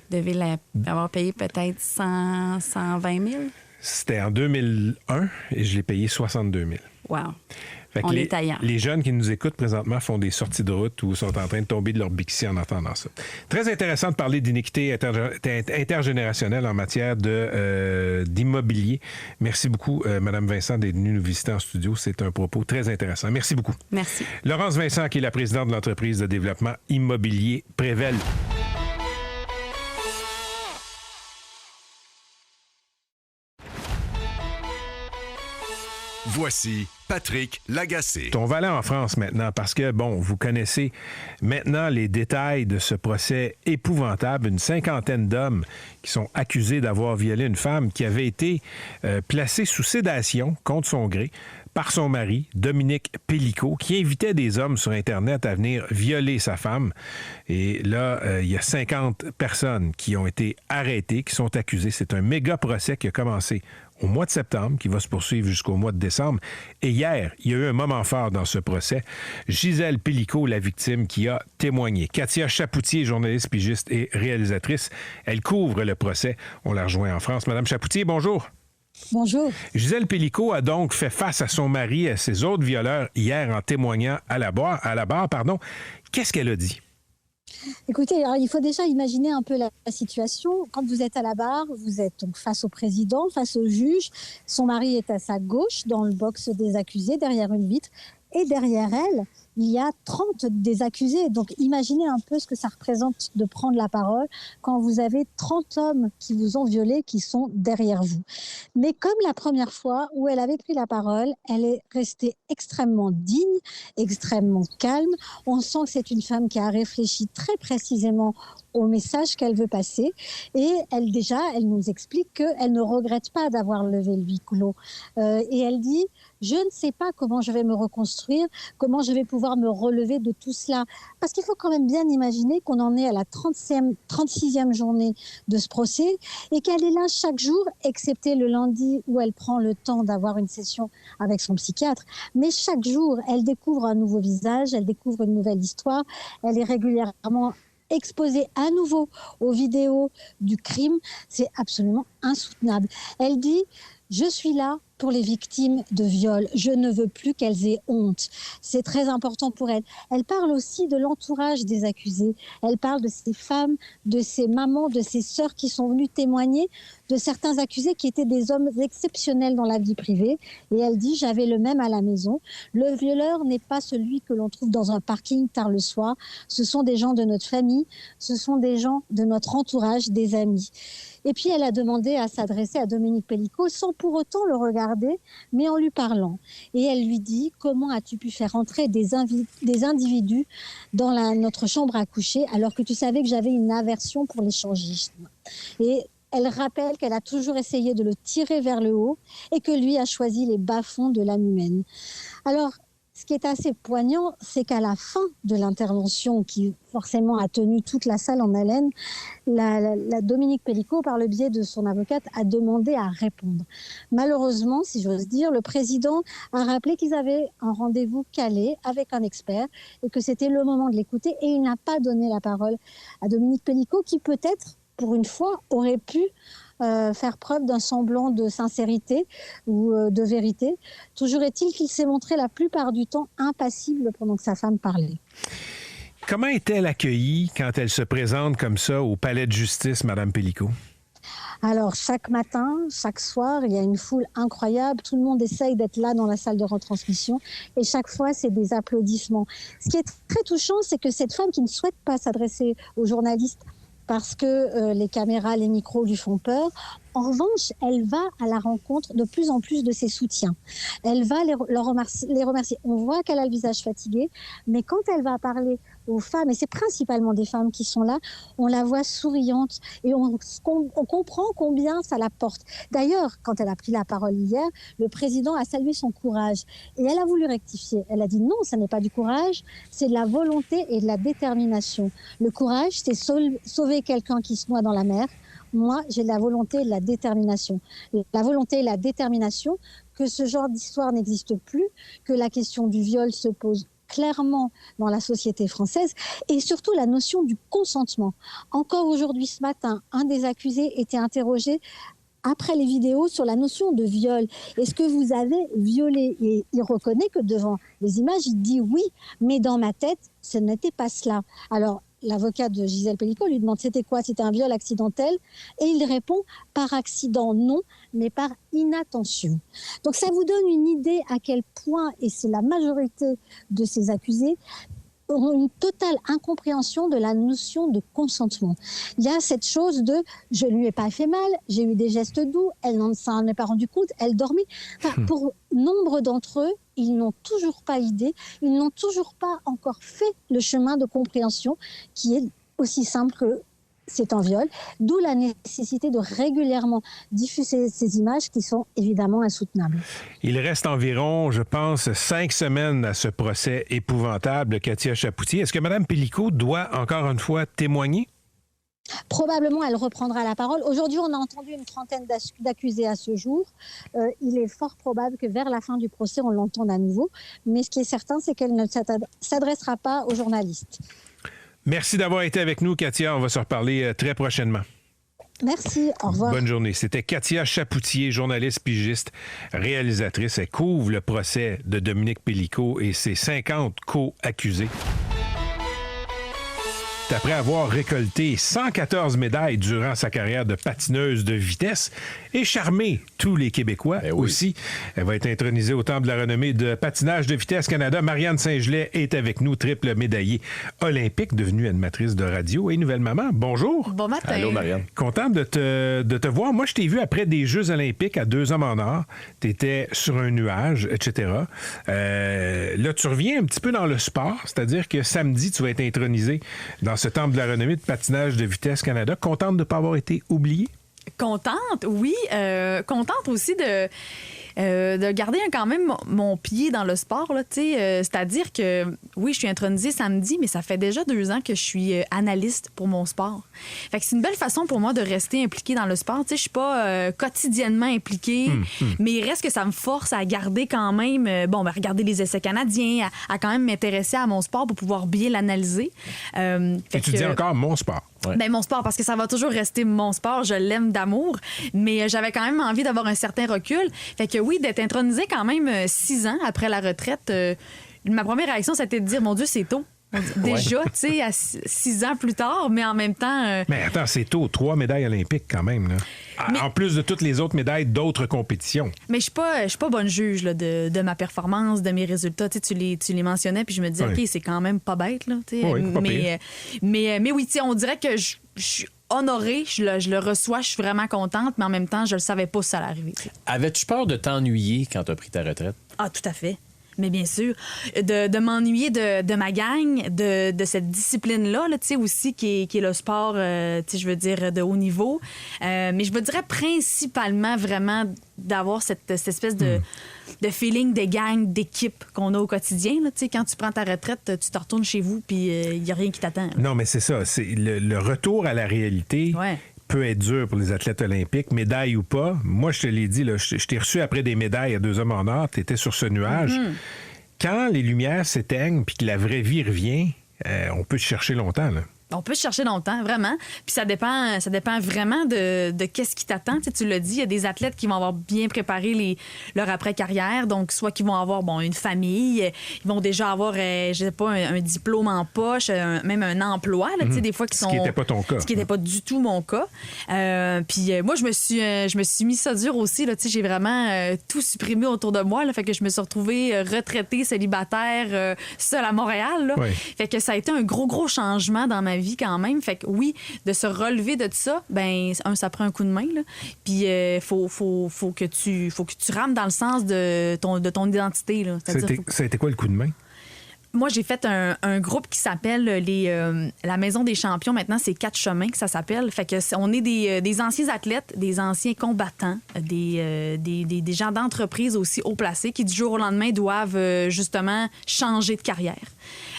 S11: Vous devez l'avoir payé peut-être 120 000?
S8: C'était en 2001 et je l'ai payé 62 000.
S11: Wow.
S8: Fait que les jeunes qui nous écoutent présentement font des sorties de route ou sont en train de tomber de leur bixi en entendant ça. Très intéressant de parler d'iniquité intergénérationnelle en matière d'immobilier. Merci beaucoup, Mme Vincent, d'être venue nous visiter en studio. C'est un propos très intéressant. Merci beaucoup.
S11: Merci.
S8: Laurence Vincent, qui est la présidente de l'entreprise de développement immobilier Prével.
S1: Voici Patrick Lagacé.
S8: On va aller en France maintenant parce que, bon, vous connaissez maintenant les détails de ce procès épouvantable. Une cinquantaine d'hommes qui sont accusés d'avoir violé une femme qui avait été placée sous sédation contre son gré par son mari, Dominique Pélicaud, qui invitait des hommes sur Internet à venir violer sa femme. Et là, il y a 50 personnes qui ont été arrêtées, qui sont accusées. C'est un méga procès qui a commencé au mois de septembre, qui va se poursuivre jusqu'au mois de décembre. Et hier, il y a eu un moment fort dans ce procès. Gisèle Pélicaud, la victime, qui a témoigné. Katia Chapoutier, journaliste, pigiste et réalisatrice, elle couvre le procès. On la rejoint en France. Madame Chapoutier, bonjour.
S12: Bonjour.
S8: Gisèle Pélicaud a donc fait face à son mari et à ses autres violeurs hier en témoignant à la barre. Qu'est-ce qu'elle a dit?
S12: Écoutez, alors, il faut déjà imaginer un peu la situation. Quand vous êtes à la barre, vous êtes donc face au président, face au juge. Son mari est à sa gauche, dans le box des accusés, derrière une vitre. Et derrière elle, il y a 30 des accusés. Donc imaginez un peu ce que ça représente de prendre la parole quand vous avez 30 hommes qui vous ont violé, qui sont derrière vous. Mais comme la première fois où elle avait pris la parole, elle est restée extrêmement digne, extrêmement calme. On sent que c'est une femme qui a réfléchi très précisément au message qu'elle veut passer. Et elle nous explique qu'elle ne regrette pas d'avoir levé le huis clos. Et elle dit, je ne sais pas comment je vais me reconstruire, comment je vais pouvoir me relever de tout cela. Parce qu'il faut quand même bien imaginer qu'on en est à la 36e journée de ce procès et qu'elle est là chaque jour, excepté le lundi où elle prend le temps d'avoir une session avec son psychiatre. Mais chaque jour, elle découvre un nouveau visage, elle découvre une nouvelle histoire, elle est régulièrement exposée à nouveau aux vidéos du crime. C'est absolument insoutenable. Elle dit, je suis là pour les victimes de viol. Je ne veux plus qu'elles aient honte. C'est très important pour elle. Elle parle aussi de l'entourage des accusés. Elle parle de ces femmes, de ces mamans, de ces sœurs qui sont venues témoigner, de certains accusés qui étaient des hommes exceptionnels dans la vie privée. Et elle dit, j'avais le même à la maison. Le violeur n'est pas celui que l'on trouve dans un parking tard le soir. Ce sont des gens de notre famille, ce sont des gens de notre entourage, des amis. Et puis elle a demandé à s'adresser à Dominique Pélicaud sans pour autant le regarder, mais en lui parlant. Et elle lui dit, comment as-tu pu faire entrer des individus dans notre chambre à coucher alors que tu savais que j'avais une aversion pour l'échangisme. Et elle rappelle qu'elle a toujours essayé de le tirer vers le haut et que lui a choisi les bas-fonds de l'âme humaine. Alors, ce qui est assez poignant, c'est qu'à la fin de l'intervention, qui forcément a tenu toute la salle en haleine, la Dominique Pélicaud, par le biais de son avocate, a demandé à répondre. Malheureusement, si j'ose dire, le président a rappelé qu'ils avaient un rendez-vous calé avec un expert et que c'était le moment de l'écouter. Et il n'a pas donné la parole à Dominique Pélicaud, qui peut-être, pour une fois, aurait pu faire preuve d'un semblant de sincérité ou de vérité. Toujours est-il qu'il s'est montré la plupart du temps impassible pendant que sa femme parlait.
S8: Comment est-elle accueillie quand elle se présente comme ça au palais de justice, Mme Pélicaud?
S12: Alors, chaque matin, chaque soir, il y a une foule incroyable. Tout le monde essaye d'être là dans la salle de retransmission. Et chaque fois, c'est des applaudissements. Ce qui est très touchant, c'est que cette femme qui ne souhaite pas s'adresser aux journalistes parce que les caméras, les micros lui font peur. En revanche, elle va à la rencontre de plus en plus de ses soutiens. Elle va les remercier. On voit qu'elle a le visage fatigué, mais quand elle va parler aux femmes, et c'est principalement des femmes qui sont là, on la voit souriante et on comprend combien ça la porte. D'ailleurs, quand elle a pris la parole hier, le président a salué son courage et elle a voulu rectifier. Elle a dit non, ça n'est pas du courage, c'est de la volonté et de la détermination. Le courage, c'est sauver quelqu'un qui se noie dans la mer. Moi, j'ai la volonté et la détermination. La volonté et la détermination que ce genre d'histoire n'existe plus, que la question du viol se pose clairement dans la société française, et surtout la notion du consentement. Encore aujourd'hui, ce matin, un des accusés était interrogé après les vidéos sur la notion de viol. Est-ce que vous avez violé? Et il reconnaît que devant les images, il dit oui, mais dans ma tête, ce n'était pas cela. Alors, l'avocat de Gisèle Pelicot lui demande c'était quoi? C'était un viol accidentel? Et il répond par accident non, mais par inattention. Donc ça vous donne une idée à quel point, et c'est la majorité de ces accusés, ont une totale incompréhension de la notion de consentement. Il y a cette chose de « je ne lui ai pas fait mal, j'ai eu des gestes doux, elle n'en s'en est pas rendu compte, elle dormait ». Enfin, pour nombre d'entre eux, ils n'ont toujours pas idée, ils n'ont toujours pas encore fait le chemin de compréhension qui est aussi simple que c'est un viol, d'où la nécessité de régulièrement diffuser ces images qui sont évidemment insoutenables.
S8: Il reste environ, je pense, 5 semaines à ce procès épouvantable, Katia Chapoutier. Est-ce que Mme Pelicot doit encore une fois témoigner?
S12: Probablement, elle reprendra la parole. Aujourd'hui, on a entendu une trentaine d'accusés à ce jour. Il est fort probable que vers la fin du procès, on l'entende à nouveau. Mais ce qui est certain, c'est qu'elle ne s'adressera pas aux journalistes.
S8: Merci d'avoir été avec nous, Katia. On va se reparler très prochainement.
S12: Merci, au revoir.
S8: Bonne journée. C'était Katia Chapoutier, journaliste pigiste, réalisatrice. Elle couvre le procès de Dominique Pelicot et ses 50 co-accusés. Après avoir récolté 114 médailles durant sa carrière de patineuse de vitesse et charmé tous les Québécois aussi, elle va être intronisée au Temple de la renommée de patinage de vitesse Canada. Marianne Saint-Gelais est avec nous, triple médaillée olympique, devenue animatrice de radio et nouvelle maman. Bonjour.
S13: Bon matin.
S14: Allô, Marianne.
S8: Contente de te voir. Moi, je t'ai vu après des Jeux olympiques à 2 hommes en or. Tu étais sur un nuage, etc. Là, tu reviens un petit peu dans le sport, c'est-à-dire que samedi, tu vas être intronisée dans ce Temple de la renommée de patinage de vitesse Canada. Contente de ne pas avoir été oubliée?
S13: Contente, oui. Contente aussi de garder quand même mon pied dans le sport. Là, c'est-à-dire que, oui, je suis intronisée samedi, mais ça fait déjà 2 ans que je suis analyste pour mon sport. Fait que c'est une belle façon pour moi de rester impliquée dans le sport. Je suis pas quotidiennement impliquée, mais il reste que ça me force à garder quand même, regarder les essais canadiens, à quand même m'intéresser à mon sport pour pouvoir bien l'analyser.
S8: Et tu dis encore mon sport.
S13: Ouais. Ben, mon sport, parce que ça va toujours rester mon sport. Je l'aime d'amour, mais j'avais quand même envie d'avoir un certain recul. Fait que oui, d'être intronisée quand même 6 ans après la retraite, ma première réaction, c'était de dire, mon Dieu, c'est tôt. Déjà, tu sais, à 6 ans plus tard, mais en même temps...
S8: Mais attends, c'est tôt. 3 médailles olympiques quand même, là. En plus de toutes les autres médailles d'autres compétitions.
S13: Mais je suis pas bonne juge là, de ma performance, de mes résultats. Tu les mentionnais, puis je me disais, OK, c'est quand même pas bête. Là, mais oui, on dirait que je suis honorée, je le reçois, je suis vraiment contente, mais en même temps, je le savais pas si ça allait arriver.
S14: Avais-tu peur de t'ennuyer quand tu as pris ta retraite?
S13: Ah, tout à fait. Mais bien sûr, de m'ennuyer de ma gang, de cette discipline-là, là, aussi, qui est le sport, je veux dire, de haut niveau. Mais je me dirais principalement vraiment d'avoir cette espèce de feeling de gang, d'équipe qu'on a au quotidien. Là, quand tu prends ta retraite, tu te retournes chez vous, puis il n'y a rien qui t'attend.
S8: Non, mais c'est ça. C'est le retour à la réalité.
S13: Ouais.
S8: Peut être dur pour les athlètes olympiques, médaille ou pas. Moi, je te l'ai dit, là, je t'ai reçu après des médailles à 2 hommes en or, tu étais sur ce nuage. Quand les lumières s'éteignent puis que la vraie vie revient, on peut te chercher longtemps, là.
S13: On peut se chercher longtemps, vraiment. Puis ça dépend vraiment de qu'est-ce qui t'attend. Tu l'as dit, il y a des athlètes qui vont avoir bien préparé leur après-carrière. Donc, soit qu'ils vont avoir une famille, ils vont déjà avoir, je sais pas, un diplôme en poche, même un emploi. Là, des fois qui sont,
S8: ce qui n'était pas ton cas.
S13: Ce qui n'était pas du tout mon cas. Puis moi, je me suis mis ça dur aussi. Là, j'ai vraiment tout supprimé autour de moi. Là, fait que je me suis retrouvée retraitée, célibataire, seule à Montréal. Là. Fait que ça a été un gros changement dans ma vie quand même. Fait que oui, de se relever de ça, ça prend un coup de main. Là. Puis faut que tu rames dans le sens de ton identité. Là.
S8: Ça a été quoi le coup de main?
S13: moi, j'ai fait un groupe qui s'appelle la Maison des champions. Maintenant, c'est 4 chemins que ça s'appelle. Fait que on est des anciens athlètes, des anciens combattants, des gens d'entreprise aussi haut placés qui, du jour au lendemain, doivent justement changer de carrière.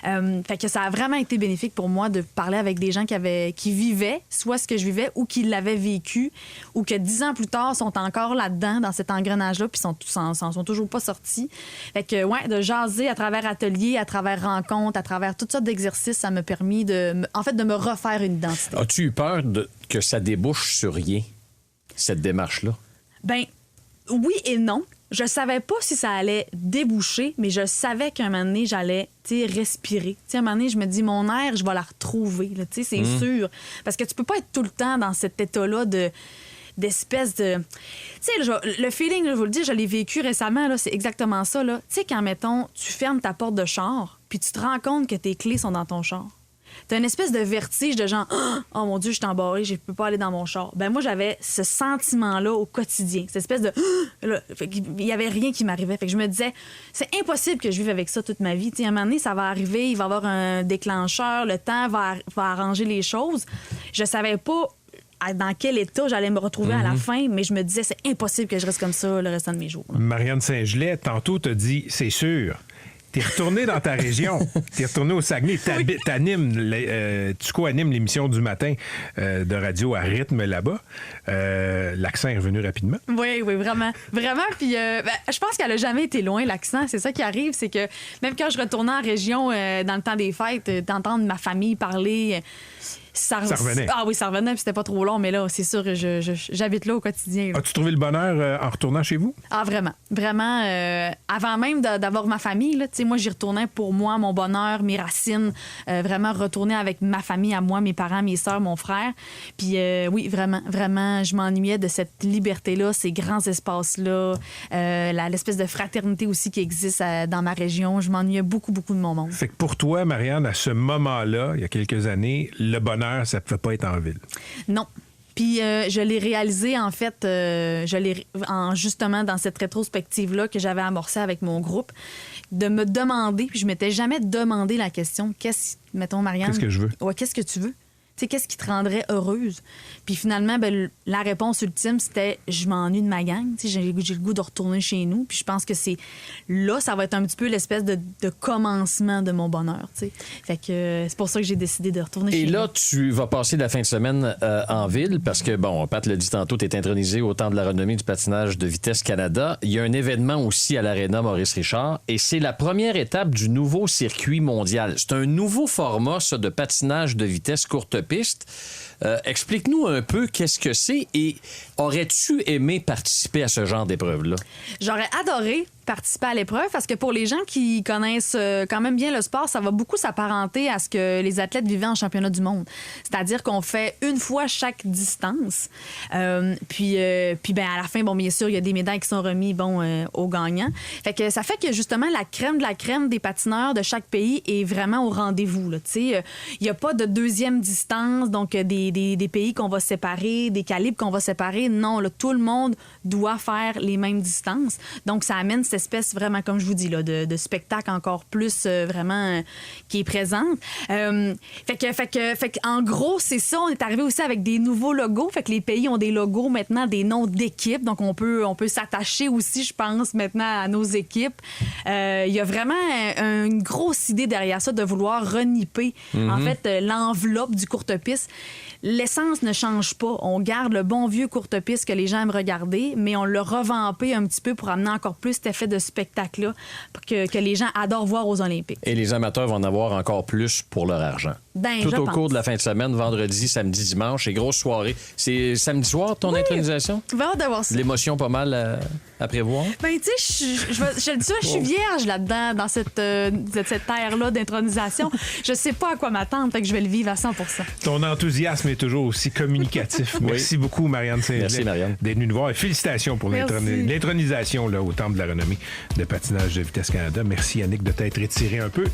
S13: Fait que ça a vraiment été bénéfique pour moi de parler avec des gens qui vivaient soit ce que je vivais ou qui l'avaient vécu ou que 10 ans plus tard sont encore là-dedans, dans cet engrenage-là, puis s'en sont toujours pas sortis. Fait que, ouais, de jaser à travers ateliers, à travers rencontres, à travers toutes sortes d'exercices, ça m'a permis de me refaire une identité.
S14: As-tu eu peur que ça débouche sur rien, cette démarche-là?
S13: Ben, oui et non. Je savais pas si ça allait déboucher, mais je savais qu'un moment donné, j'allais respirer. À un moment donné, je me dis, mon air, je vais la retrouver. Là, c'est sûr. Parce que tu peux pas être tout le temps dans cet état-là d'espèce de... Tu sais, le feeling, je vous le dis, je l'ai vécu récemment, là, c'est exactement ça. Tu sais, quand, mettons, tu fermes ta porte de char, puis tu te rends compte que tes clés sont dans ton char. T'as une espèce de vertige de genre « Oh mon Dieu, je suis embarrée, je peux pas aller dans mon char. » Ben moi, j'avais ce sentiment-là au quotidien. Cette espèce de... Il y avait rien qui m'arrivait. Fait que je me disais, c'est impossible que je vive avec ça toute ma vie. T'sais, à un moment donné, ça va arriver, il va y avoir un déclencheur, le temps va arranger les choses. Je savais pas dans quel état j'allais me retrouver à la fin, mais je me disais, c'est impossible que je reste comme ça le restant de mes jours. Là.
S8: Marianne Saint-Gelais, tantôt, t'as dit, c'est sûr. T'es retourné dans ta région. T'es retourné au Saguenay. Tu co-animes l'émission du matin de radio à rythme là-bas. L'accent est revenu rapidement.
S13: Oui, vraiment. Vraiment. Puis je pense qu'elle a jamais été loin, l'accent. C'est ça qui arrive, c'est que même quand je retournais en région dans le temps des fêtes, d'entendre ma famille parler... Ça revenait. Ah oui, ça revenait, puis c'était pas trop long, mais là, c'est sûr, j'habite là au quotidien. Là.
S8: As-tu trouvé le bonheur en retournant chez vous?
S13: Ah, vraiment. Vraiment. Avant même d'avoir ma famille, là, moi, j'y retournais pour moi, mon bonheur, mes racines. Vraiment retourner avec ma famille à moi, mes parents, mes sœurs, mon frère. Puis oui, vraiment, je m'ennuyais de cette liberté-là, ces grands espaces-là, l'espèce de fraternité aussi qui existe dans ma région. Je m'ennuyais beaucoup de mon monde.
S8: Fait que pour toi, Marianne, à ce moment-là, il y a quelques années, le bonheur, ça ne pouvait pas être en ville.
S13: Non. Puis je l'ai réalisé, en fait, justement dans cette rétrospective-là que j'avais amorcée avec mon groupe, de me demander, puis je m'étais jamais demandé la question, mettons, Marianne...
S8: Qu'est-ce que je veux?
S13: Ouais, qu'est-ce que tu veux? Tu sais, qu'est-ce qui te rendrait heureuse? Puis finalement, la réponse ultime, c'était je m'ennuie de ma gang. Tu sais, j'ai le goût de retourner chez nous. Puis je pense que c'est là, ça va être un petit peu l'espèce de commencement de mon bonheur. Tu sais. Fait que c'est pour ça que j'ai décidé de retourner chez nous.
S14: Et là, tu vas passer la fin de semaine en ville parce que, bon, Pat l'a dit tantôt, tu es intronisé au temps de la renommée du patinage de vitesse Canada. Il y a un événement aussi à l'Aréna Maurice-Richard et c'est la première étape du nouveau circuit mondial. C'est un nouveau format, ça, de patinage de vitesse courte piste. Explique-nous un peu qu'est-ce que c'est et aurais-tu aimé participer à ce genre d'épreuve-là?
S13: J'aurais adoré participer à l'épreuve parce que pour les gens qui connaissent quand même bien le sport, ça va beaucoup s'apparenter à ce que les athlètes vivaient en championnat du monde. C'est-à-dire qu'on fait une fois chaque distance. Puis à la fin, bon, bien sûr, il y a des médailles qui sont remises aux gagnants. Fait que ça fait que justement la crème de la crème des patineurs de chaque pays est vraiment au rendez-vous. Il n'y a pas de deuxième distance, donc des pays qu'on va séparer, des calibres qu'on va séparer. Non, là, tout le monde doit faire les mêmes distances. Donc ça amène cette espèce vraiment, comme je vous dis, là, de spectacle encore plus vraiment qui est présente. Fait que en gros, c'est ça. On est arrivé aussi avec des nouveaux logos. Fait que les pays ont des logos maintenant, des noms d'équipes. Donc on peut s'attacher aussi, je pense, maintenant à nos équipes. Il y a vraiment une grosse idée derrière ça de vouloir reniper, en fait, l'enveloppe du courte-piste. L'essence ne change pas. On garde le bon vieux courte-piste que les gens aiment regarder, mais on l'a revampé un petit peu pour amener encore plus cet effet de spectacle-là que les gens adorent voir aux Olympiques.
S14: Et les amateurs vont en avoir encore plus pour leur argent. Tout au cours de la fin de semaine, vendredi, samedi, dimanche, et grosse soirée. C'est samedi soir, ton intronisation?
S13: Tu vas avoir ça.
S14: L'émotion pas mal à prévoir?
S13: Ben, tu sais, je le dis ça, je suis vierge là-dedans, dans cette terre-là d'intronisation. Je sais pas à quoi m'attendre, fait que je vais le vivre à 100%.
S8: Ton enthousiasme est toujours aussi communicatif. Merci beaucoup, Marianne Saint-Gelais.
S14: Merci, Marianne.
S8: D'être venue nous voir. Et félicitations pour l'intronisation là, au Temple de la renommée de patinage de vitesse Canada. Merci, Yannick, de t'être étiré un peu.